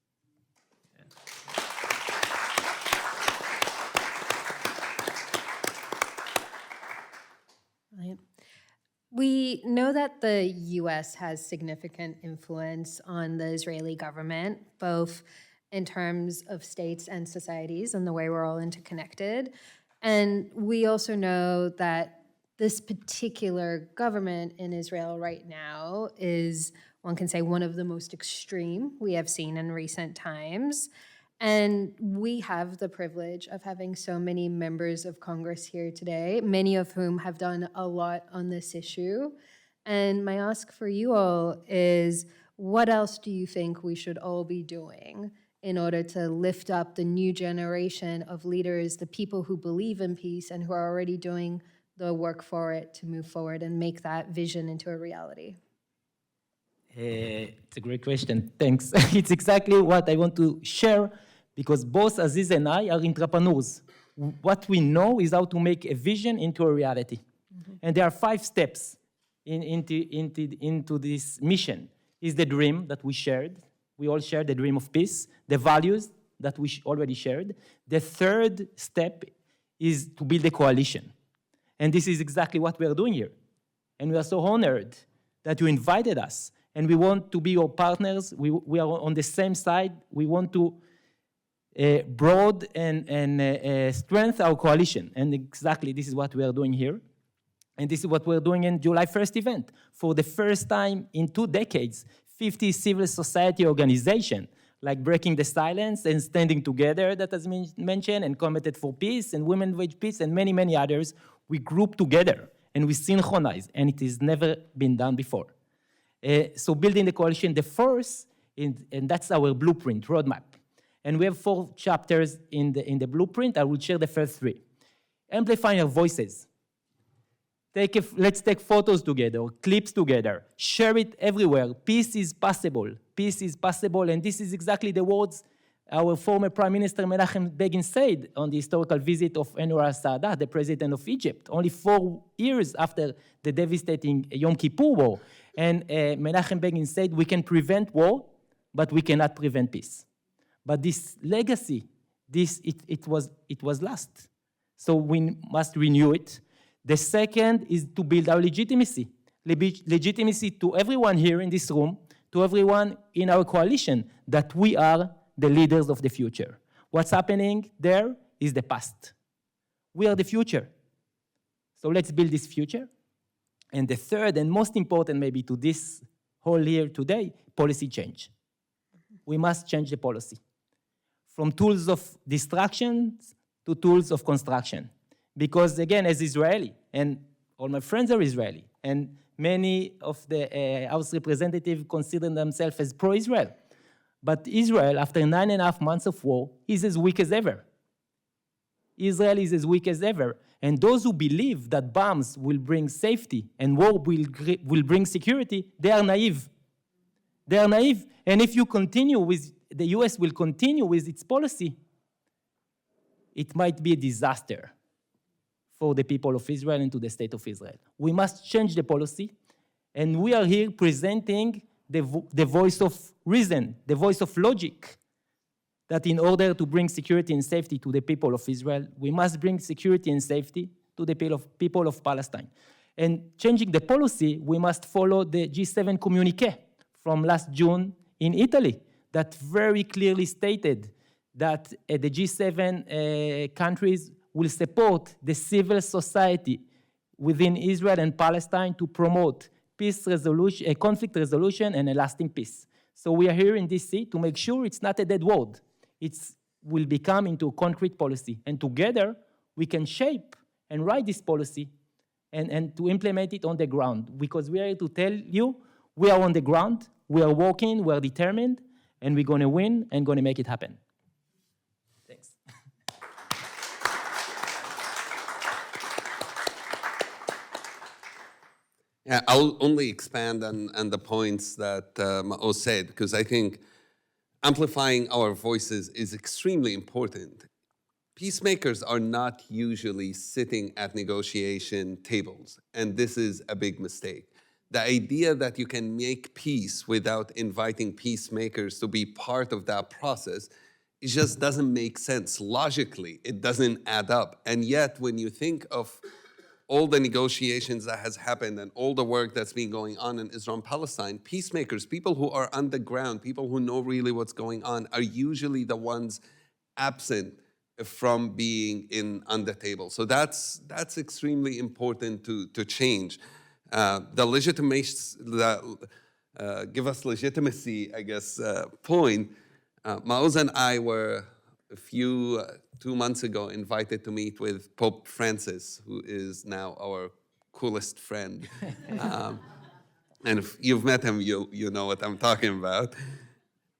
Right. We know that the U.S. has significant influence on the Israeli government, both in terms of states and societies and the way we're all interconnected. And we also know that this particular government in Israel right now is, one can say, one of the most extreme we have seen in recent times. And we have the privilege of having so many members of Congress here today, many of whom have done a lot on this issue. And my ask for you all is, what else do you think we should all be doing in order to lift up the new generation of leaders, the people who believe in peace and who are already doing the work for it to move forward and make that vision into a reality? It's a great question. Thanks. It's exactly what I want to share, because both Aziz and I are entrepreneurs. What we know is how to make a vision into a reality. Mm-hmm. And there are 5 steps into this mission. Is the dream that we shared. We all share the dream of peace. The values that we already shared. The third step is to build a coalition. And this is exactly what we are doing here. And we are so honored that you invited us. And we want to be your partners. We are on the same side. We want to broad and strengthen our coalition. And exactly this is what we are doing here. And this is what we're doing in July 1st event. For the first time in 2 decades, 50 civil society organizations, like Breaking the Silence and Standing Together that has been mentioned, and Committed for Peace, and Women Wage Peace, and many, many others. We group together and we synchronize, and it has never been done before. So building the coalition, the first, and that's our blueprint, roadmap. And we have 4 chapters in the blueprint. I will share the first 3. Amplifying our voices. Let's take photos together, clips together, share it everywhere. Peace is possible. Peace is possible, and this is exactly the words our former Prime Minister Menachem Begin said on the historical visit of Anwar al-Sadat, the president of Egypt, only 4 years after the devastating Yom Kippur War. And Menachem Begin said, we can prevent war, but we cannot prevent peace. But this legacy, it was lost. So we must renew it. The second is to build our legitimacy. Legitimacy to everyone here in this room, to everyone in our coalition, that we are the leaders of the future. What's happening there is the past. We are the future. So let's build this future. And the third and most important maybe to this whole year today, policy change. We must change the policy. From tools of distraction to tools of construction. Because again, as Israeli, and all my friends are Israeli, and many of the House representatives consider themselves as pro-Israel. But Israel, after 9.5 months of war, is as weak as ever. Israel is as weak as ever. And those who believe that bombs will bring safety and war will bring security, they are naive. They are naive. And if you continue with, the US will continue with its policy, it might be a disaster for the people of Israel and to the state of Israel. We must change the policy, and we are here presenting the voice of reason, the voice of logic, that in order to bring security and safety to the people of Israel, we must bring security and safety to the people of Palestine. And changing the policy, we must follow the G7 communique from last June in Italy that very clearly stated that the G7 countries will support the civil society within Israel and Palestine to promote peace resolution, conflict resolution, and a lasting peace. So we are here in DC to make sure it's not a dead word. It will become into a concrete policy. And together, we can shape and write this policy and to implement it on the ground. Because we are here to tell you, we are on the ground, we are working, we are determined, and we're going to win and going to make it happen. Thanks. Yeah, I'll only expand on the points that Maoz said, because I think amplifying our voices is extremely important. Peacemakers are not usually sitting at negotiation tables, and this is a big mistake. The idea that you can make peace without inviting peacemakers to be part of that process, it just doesn't make sense. Logically, it doesn't add up. And yet, when you think of all the negotiations that has happened and all the work that's been going on in Israel and Palestine, peacemakers, people who are on the ground, people who know really what's going on, are usually the ones absent from being on the table. So that's extremely important to change. The give us legitimacy, I guess, point. Maoz and I were 2 months ago invited to meet with Pope Francis, who is now our coolest friend. And if you've met him, you know what I'm talking about.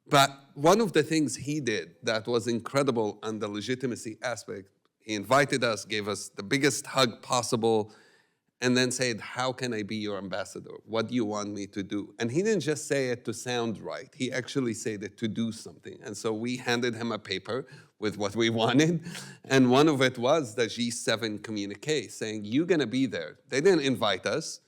But one of the things he did that was incredible on the legitimacy aspect, he invited us, gave us the biggest hug possible, and then said, how can I be your ambassador? What do you want me to do? And he didn't just say it to sound right. He actually said it to do something. And so we handed him a paper with what we wanted. And one of it was the G7 communique saying, you're going to be there. They didn't invite us,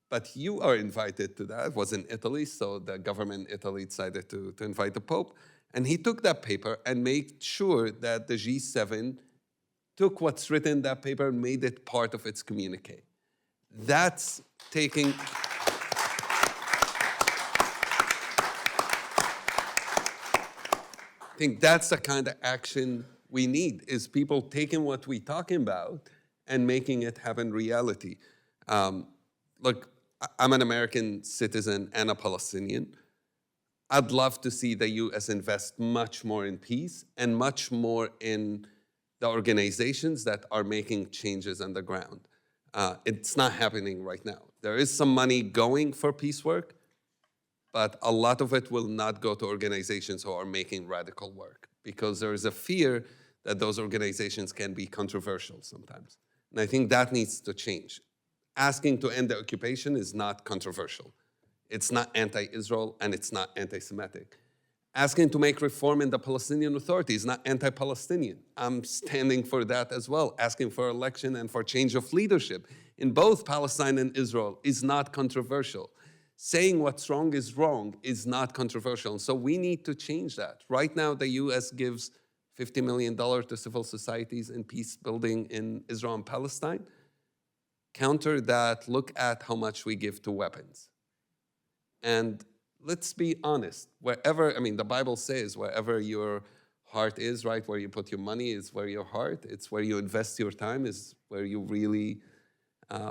but you are invited to that. It was in Italy, so the government in Italy decided to invite the Pope. And he took that paper and made sure that the G7 took what's written in that paper and made it part of its communique. That's taking... I think that's the kind of action we need, is people taking what we're talking about and making it happen reality. Look, I'm an American citizen and a Palestinian. I'd love to see the US invest much more in peace and much more in the organizations that are making changes on the ground. It's not happening right now. There is some money going for peace work, but a lot of it will not go to organizations who are making radical work because there is a fear that those organizations can be controversial sometimes. And I think that needs to change. Asking to end the occupation is not controversial. It's not anti-Israel and it's not anti-Semitic. Asking to make reform in the Palestinian Authority is not anti-Palestinian. I'm standing for that as well. Asking for election and for change of leadership in both Palestine and Israel is not controversial. Saying what's wrong is not controversial. And so we need to change that. Right now, the US gives $50 million to civil societies in peace building in Israel and Palestine. Counter that, look at how much we give to weapons. And let's be honest, the Bible says wherever your heart is, right, where you put your money is where your heart, it's where you invest your time, is where you really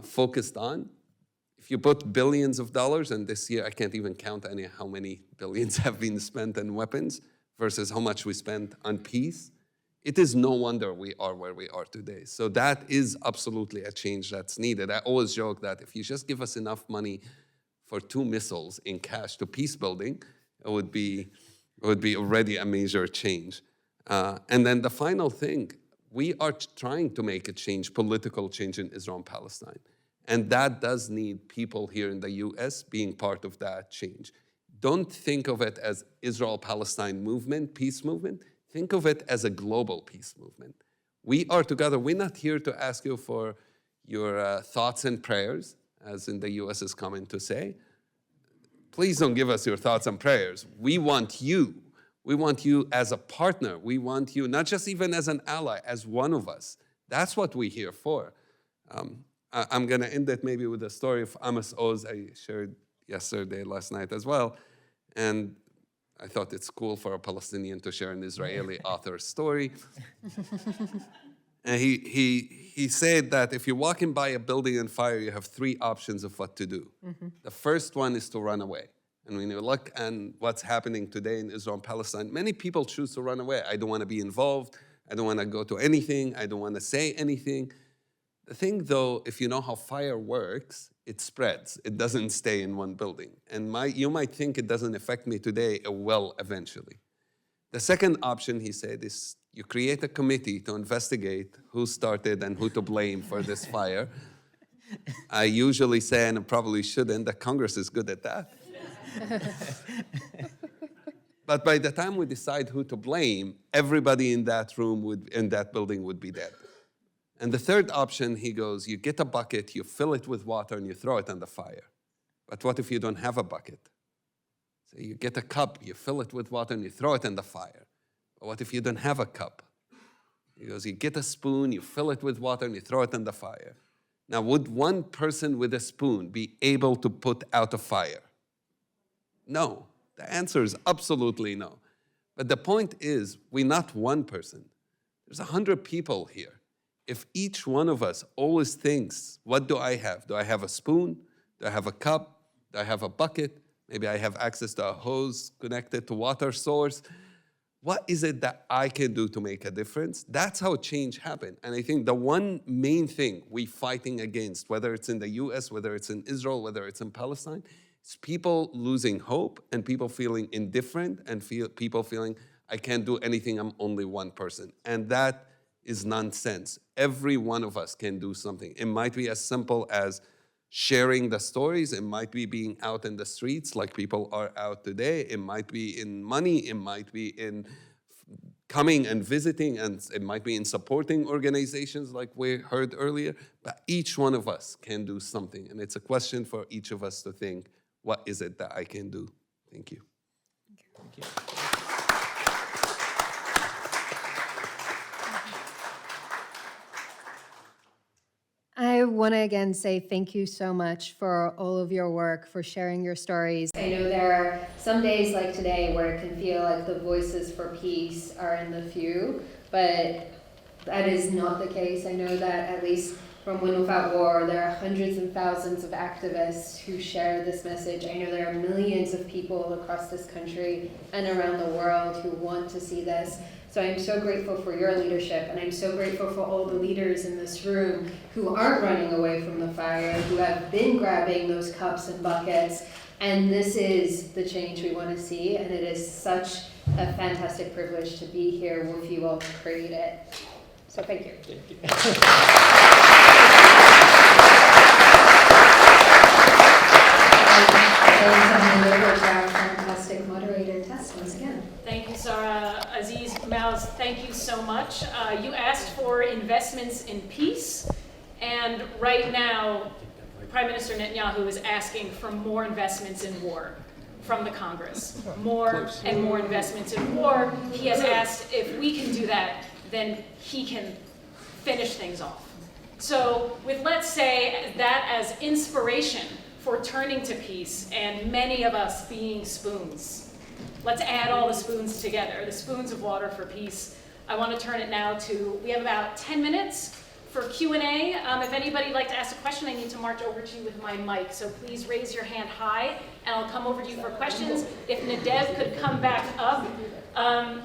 focused on. If you put billions of dollars, and this year I can't even count how many billions have been spent on weapons versus how much we spent on peace, it is no wonder we are where we are today. So that is absolutely a change that's needed. I always joke that if you just give us enough money for 2 missiles in cash to peace building, it would be already a major change. And then the final thing, we are trying to make a change, political change in Israel and Palestine. And that does need people here in the US being part of that change. Don't think of it as Israel-Palestine movement, peace movement. Think of it as a global peace movement. We are together. We're not here to ask you for your thoughts and prayers, as in the US is common to say. Please don't give us your thoughts and prayers. We want you. We want you as a partner. We want you not just even as an ally, as one of us. That's what we're here for. I'm going to end it maybe with a story of Amos Oz I shared last night as well. And I thought it's cool for a Palestinian to share an Israeli author's story. And he said that if you're walking by a building on fire, you have 3 options of what to do. Mm-hmm. The first one is to run away. And when you look at what's happening today in Israel and Palestine, many people choose to run away. I don't want to be involved. I don't want to go to anything. I don't want to say anything. The thing, though, if you know how fire works, it spreads. It doesn't stay in one building. And you might think it doesn't affect me today. It will eventually. The second option, he said, is you create a committee to investigate who started and who to blame for this fire. I usually say, and I probably shouldn't, that Congress is good at that. But by the time we decide who to blame, everybody in that building would be dead. And the third option, he goes, you get a bucket, you fill it with water, and you throw it on the fire. But what if you don't have a bucket? So you get a cup, you fill it with water, and you throw it in the fire. But what if you don't have a cup? He goes, you get a spoon, you fill it with water, and you throw it in the fire. Now, would one person with a spoon be able to put out a fire? No. The answer is absolutely no. But the point is, we're not one person. There's 100 people here. If each one of us always thinks, what do I have? Do I have a spoon? Do I have a cup? Do I have a bucket? Maybe I have access to a hose connected to water source. What is it that I can do to make a difference? That's how change happens. And I think the one main thing we're fighting against, whether it's in the US, whether it's in Israel, whether it's in Palestine, is people losing hope and people feeling indifferent and people feeling, I can't do anything, I'm only one person. And that is nonsense. Every one of us can do something. It might be as simple as sharing the stories. It might be being out in the streets like people are out today. It might be in money. It might be in coming and visiting, and it might be in supporting organizations like we heard earlier. But each one of us can do something. And it's a question for each of us to think, what is it that I can do? Thank you. Thank you. I want to again say thank you so much for all of your work, for sharing your stories. I know there are some days like today where it can feel like the voices for peace are in the few, but that is not the case. I know that at least from Win Without War. There are hundreds and thousands of activists who share this message. I know there are millions of people across this country and around the world who want to see this. So I'm so grateful for your leadership, and I'm so grateful for all the leaders in this room who aren't running away from the fire, who have been grabbing those cups and buckets. And this is the change we want to see, and it is such a fantastic privilege to be here with you all to create it. So thank you. Thank you. And over to our fantastic moderator, Tess, once again. Thank you, Sara. Aziz, Maoz, thank you so much. You asked for investments in peace, and right now, Prime Minister Netanyahu is asking for more investments in war from the Congress. More and more investments in war. He has asked if we can do that, then he can finish things off. So with, let's say, that as inspiration for turning to peace, and many of us being spoons, let's add all the spoons together, the spoons of water for peace. I want to turn it now to, we have about 10 minutes for Q&A. If anybody would like to ask a question, I need to march over to you with my mic. So please raise your hand high, and I'll come over to you for questions. If Nadav could come back up,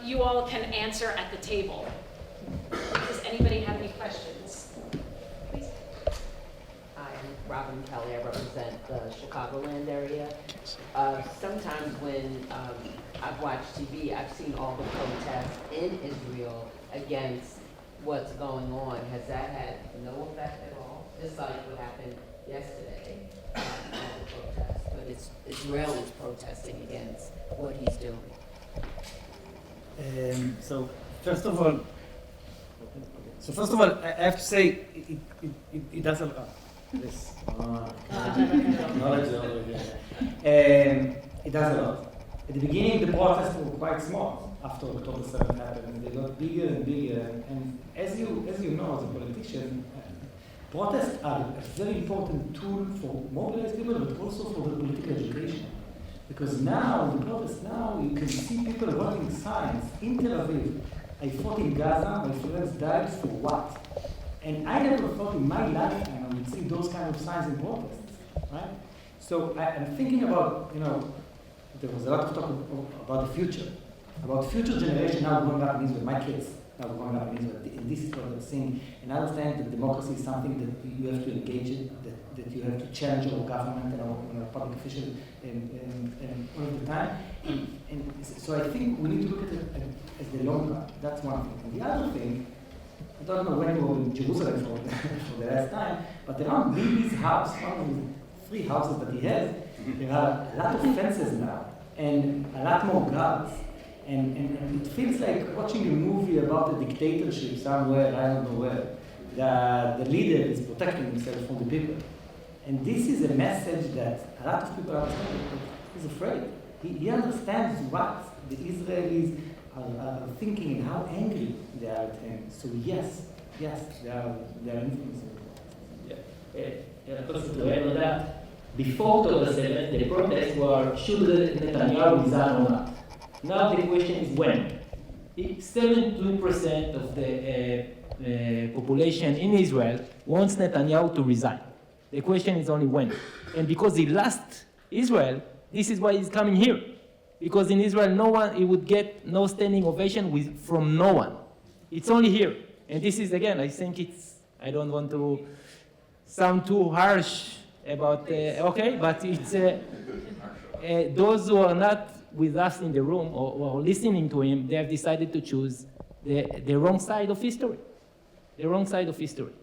you all can answer at the table. Does anybody have any questions? Please. I'm Robin Kelly. I represent the Chicagoland area. Sometimes when I've watched TV, I've seen all the protests in Israel against what's going on. Has that had no effect at all? Just like what happened yesterday, all the protests, but it's Israelis protesting against what he's doing. So first of all, I have to say it does a lot. Yes. It does a lot. At the beginning, the protests were quite small. After October 7th happened, they got bigger and bigger. And as you know, as a politician, protests are a very important tool for mobilizing people, but also for the political education. Because now, the protests now, you can see people holding signs in Tel Aviv. I fought in Gaza, my friends died for what? And I never thought in my lifetime I would see those kind of signs in protests, right? So I'm thinking about, there was a lot of talk about the future generation now growing up in Israel, my kids now growing up in Israel, and this is what they're saying. And I understand that democracy is something that you have to engage in, that you have to challenge our government and our public officials all the time. And so I think we need to look at it as the long run. That's one thing. And the other thing, I don't know when we were in Jerusalem for the last time, but around Bibi's house, one of the 3 houses that he has, there are a lot of fences now, and a lot more guards. And it feels like watching a movie about a dictatorship somewhere, I don't know where. The leader is protecting himself from the people. And this is a message that a lot of people understand, but he's afraid. He understands what the Israelis are thinking and how angry they are at him. So yes, they are influencing. Also to add on that, before October 7th, the protests were should Netanyahu resign or not. Now the question is when. 72% of the population in Israel wants Netanyahu to resign. The question is only when. And because he lost Israel, this is why he's coming here. Because in Israel, he would get no standing ovation from no one. It's only here. And this is, again, I think I don't want to sound too harsh about, but it's those who are not with us in the room or listening to him, they have decided to choose the wrong side of history. The wrong side of history.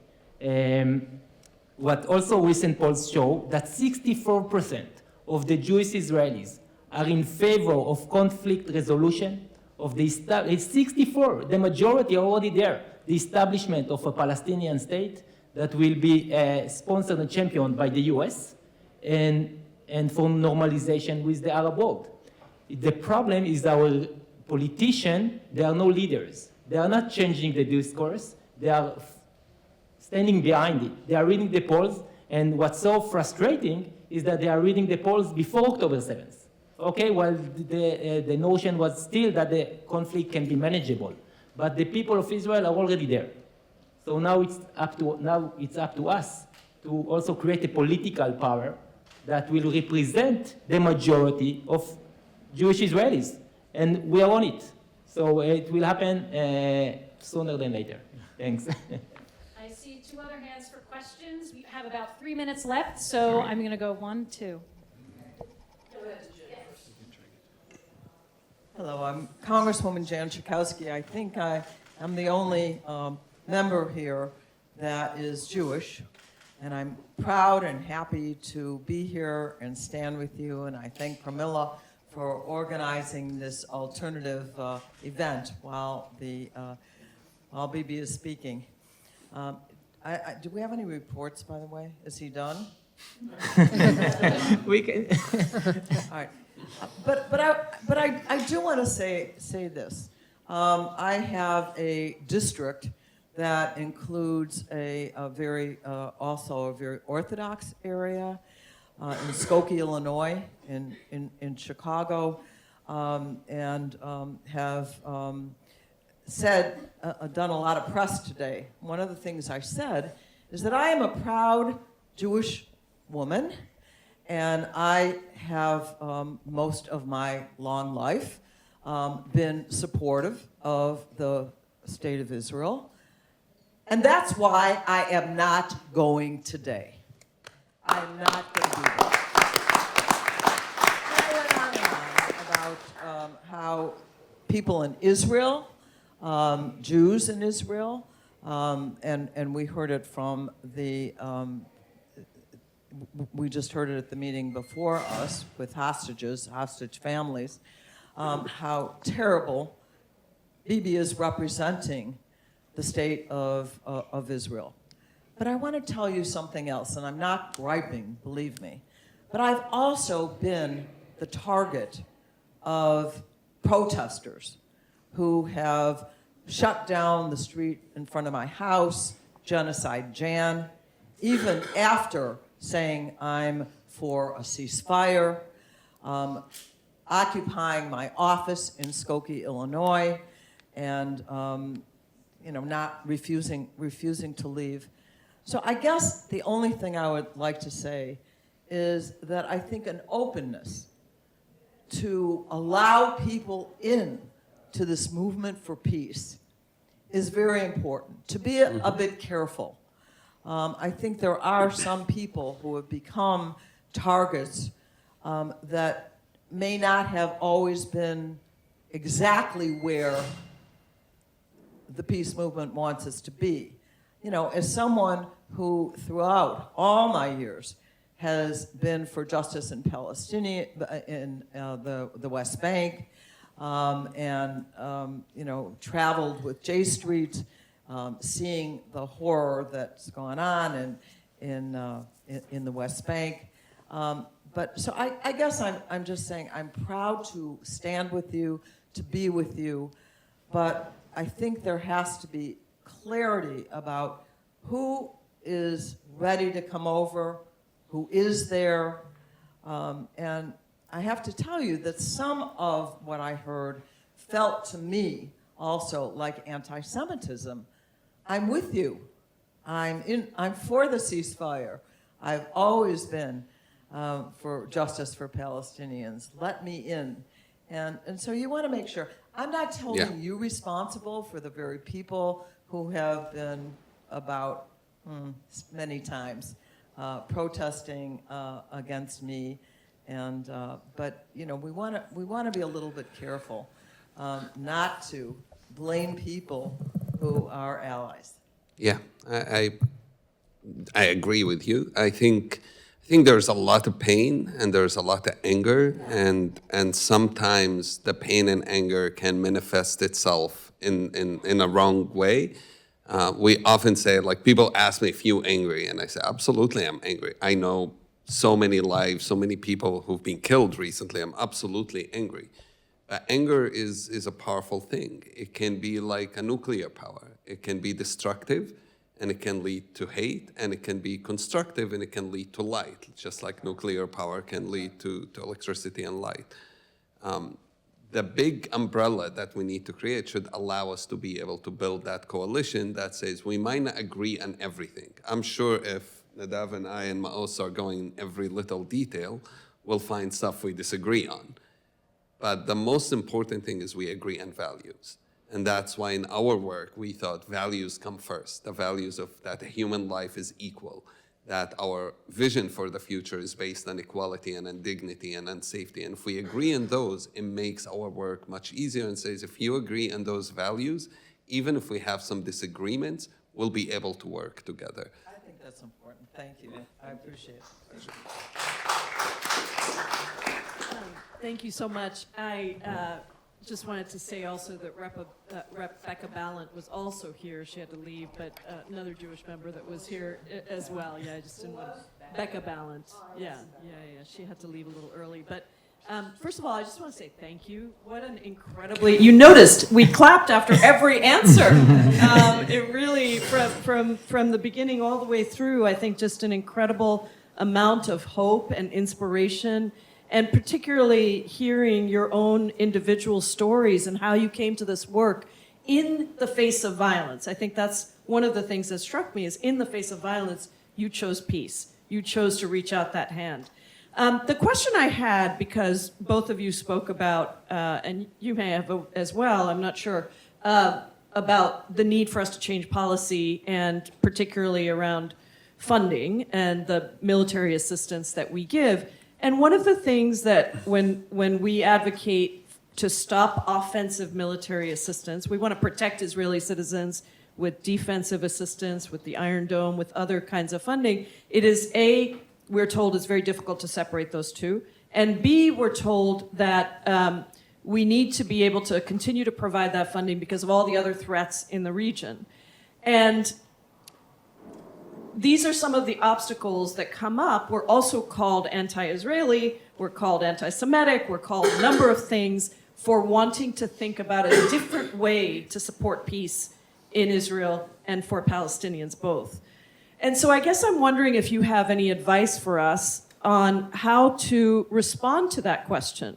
What also recent polls show that 64% of the Jewish Israelis are in favor of conflict resolution, it's 64, the majority are already there, the establishment of a Palestinian state that will be sponsored and championed by the US and for normalization with the Arab world. The problem is our politicians, they are no leaders. They are not changing the discourse, they are standing behind it. They are reading the polls, and what's so frustrating is that they are reading the polls before October 7th. Okay, well, the notion was still that the conflict can be manageable, but the people of Israel are already there. So now it's up to us to also create a political power that will represent the majority of Jewish Israelis, and we are on it. So it will happen sooner than later. Thanks. I see two other hands for questions. We have about 3 minutes left, so I'm going to go 1, 2. Hello, I'm Congresswoman Jan Schakowsky. I think I am the only member here that is Jewish, and I'm proud and happy to be here and stand with you, and I thank Pramila for organizing this alternative event while Bibi is speaking. Do we have any reports, by the way? Is he done? We can. All right. But I do want to say this. I have a district that includes also a very Orthodox area in Skokie, Illinois, in Chicago, and have done a lot of press today. One of the things I said is that I am a proud Jewish woman, and I have most of my long life been supportive of the state of Israel. And that's why I am not going today. I'm not going to do that. I went on and on about how people in Israel, Jews in Israel, and we heard it from we just heard it at the meeting before us with hostage families, how terrible Bibi is representing the state of Israel. But I want to tell you something else, and I'm not griping, believe me, but I've also been the target of protesters who have shut down the street in front of my house, Genocide Jan, even after saying I'm for a ceasefire, occupying my office in Skokie, Illinois, and not refusing to leave. So I guess the only thing I would like to say is that I think an openness to allow people in to this movement for peace is very important. To be a bit careful. I think there are some people who have become targets that may not have always been exactly where the peace movement wants us to be. You know, as someone who throughout all my years has been for justice in Palestinian, in the West Bank, traveled with J Street, seeing the horror that's gone on in the West Bank. So I guess I'm just saying I'm proud to stand with you, to be with you, but I think there has to be clarity about who is ready to come over, who is there, and I have to tell you that some of what I heard felt to me also like anti-Semitism. I'm with you. I'm for the ceasefire. I've always been for justice for Palestinians. Let me in. And so you want to make sure. I'm not holding you responsible for the very people who have been about many times protesting against me. But we want to be a little bit careful not to blame people who are allies. Yeah, I agree with you. I think there's a lot of pain and there's a lot of anger, and sometimes the pain and anger can manifest itself in a wrong way. We often say, like, people ask me if you're angry, and I say, absolutely, I'm angry. I know so many lives, so many people who've been killed recently. I'm absolutely angry. Anger is a powerful thing. It can be like a nuclear power. It can be destructive, and it can lead to hate, and it can be constructive, and it can lead to light, just like nuclear power can lead to electricity and light. the big umbrella that we need to create should allow us to be able to build that coalition that says we might not agree on everything. I'm sure if Nadav and I and Maoz are going in every little detail, we'll find stuff we disagree on. But the most important thing is we agree on values. And that's why in our work, we thought values come first, the values of that a human life is equal, that our vision for the future is based on equality and on dignity and on safety. And if we agree on those, it makes our work much easier and says, if you agree on those values, even if we have some disagreements, we'll be able to work together. I think that's important. Thank you. I appreciate it. Thank you so much. I just wanted to say also that Rep. Becca Ballant was also here. She had to leave, but another Jewish member that was here as well. Yeah, I just didn't want to. Becca Ballant. Yeah. She had to leave a little early. But first of all, I just want to say thank you. What an incredibly... You noticed we clapped after every answer. It really, from the beginning all the way through, I think just an incredible amount of hope and inspiration, and particularly hearing your own individual stories and how you came to this work in the face of violence. I think that's one of the things that struck me is in the face of violence, you chose peace. You chose to reach out that hand. The question I had, because both of you spoke about, and you may have as well, I'm not sure, about the need for us to change policy and particularly around funding and the military assistance that we give. And one of the things that when we advocate to stop offensive military assistance, we want to protect Israeli citizens with defensive assistance, with the Iron Dome, with other kinds of funding, it is A, we're told it's very difficult to separate those two, and B, we're told that we need to be able to continue to provide that funding because of all the other threats in the region. And these are some of the obstacles that come up. We're also called anti-Israeli, we're called anti-Semitic, we're called a number of things for wanting to think about a different way to support peace in Israel and for Palestinians both. And so I guess I'm wondering if you have any advice for us on how to respond to that question.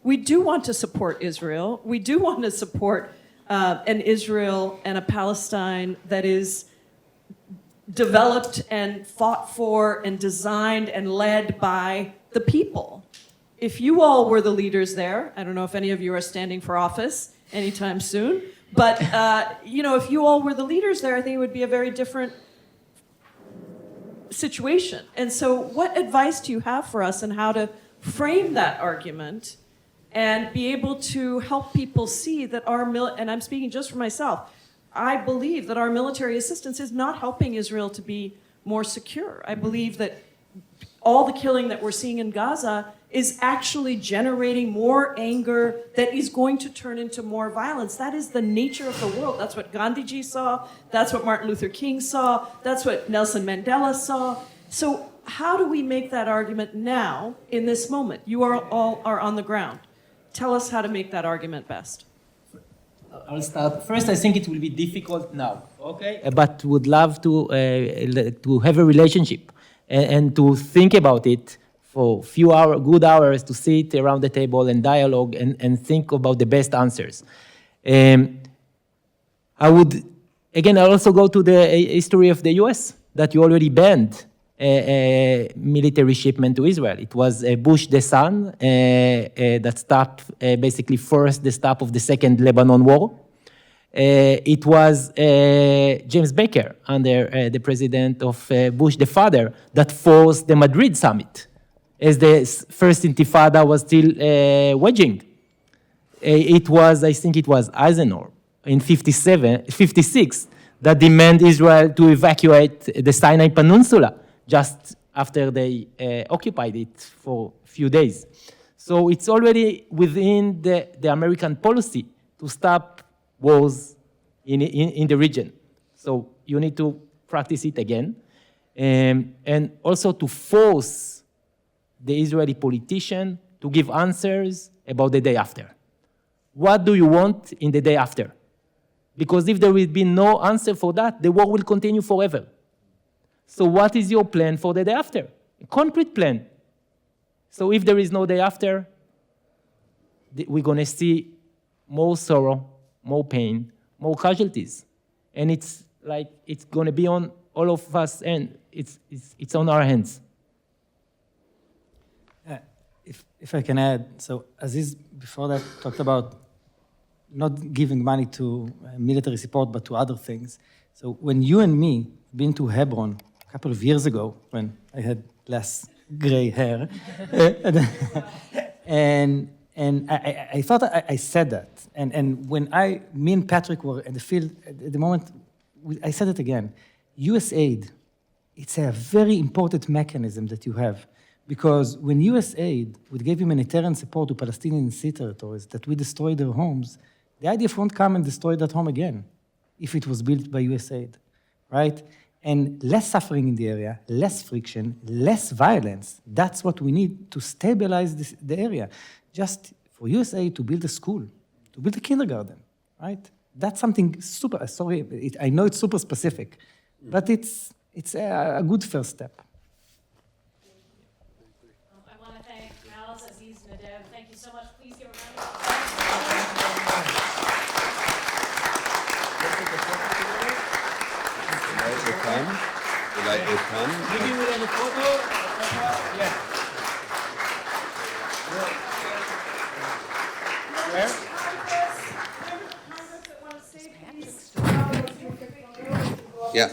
We do want to support Israel. We do want to support an Israel and a Palestine that is developed and fought for and designed and led by the people. If you all were the leaders there, I don't know if any of you are standing for office anytime soon, but if you all were the leaders there, I think it would be a very different situation. And so what advice do you have for us on how to frame that argument and be able to help people see that and I'm speaking just for myself, I believe that our military assistance is not helping Israel to be more secure. I believe that all the killing that we're seeing in Gaza is actually generating more anger that is going to turn into more violence. That is the nature of the world. That's what Gandhiji saw. That's what Martin Luther King saw. That's what Nelson Mandela saw. So how do we make that argument now in this moment? You all are on the ground. Tell us how to make that argument best. I'll start. First, I think it will be difficult now, okay? But would love to have a relationship and to think about it for a few good hours, to sit around the table and dialogue and think about the best answers. I'll also go to the history of the US, that you already banned military shipment to Israel. It was Bush the son that stopped, basically forced the stop of the Second Lebanon War. It was James Baker, under the president of Bush the father, that forced the Madrid summit, as the first Intifada was still waging. I think it was Eisenhower in 56 that demanded Israel to evacuate the Sinai Peninsula just after they occupied it for a few days. So it's already within the American policy to stop wars in the region. So you need to practice it again. And also to force the Israeli politician to give answers about the day after. What do you want in the day after? Because if there will be no answer for that, the war will continue forever. So what is your plan for the day after? A concrete plan. So if there is no day after, we're going to see more sorrow, more pain, more casualties. And it's like it's going to be on all of us, and it's on our hands. If I can add, so Aziz before that talked about not giving money to military support, but to other things. So when you and me been to Hebron a couple of years ago, when I had less gray hair, and I thought I said that. And when me and Patrick were in the field at the moment, I said it again. USAID, it's a very important mechanism that you have. Because when USAID would give humanitarian support to Palestinian sea territories that we destroy their homes, the IDF won't come and destroy that home again if it was built by USAID, right? And less suffering in the area, less friction, less violence. That's what we need to stabilize the area. Just for USAID to build a school, to build a kindergarten, right? That's something super, I know it's super specific, but it's a good first step. I want to thank Maoz, Aziz, Nadav. Thank you so much. Please give a round of Maybe we'll have a photo. Yeah. Yeah.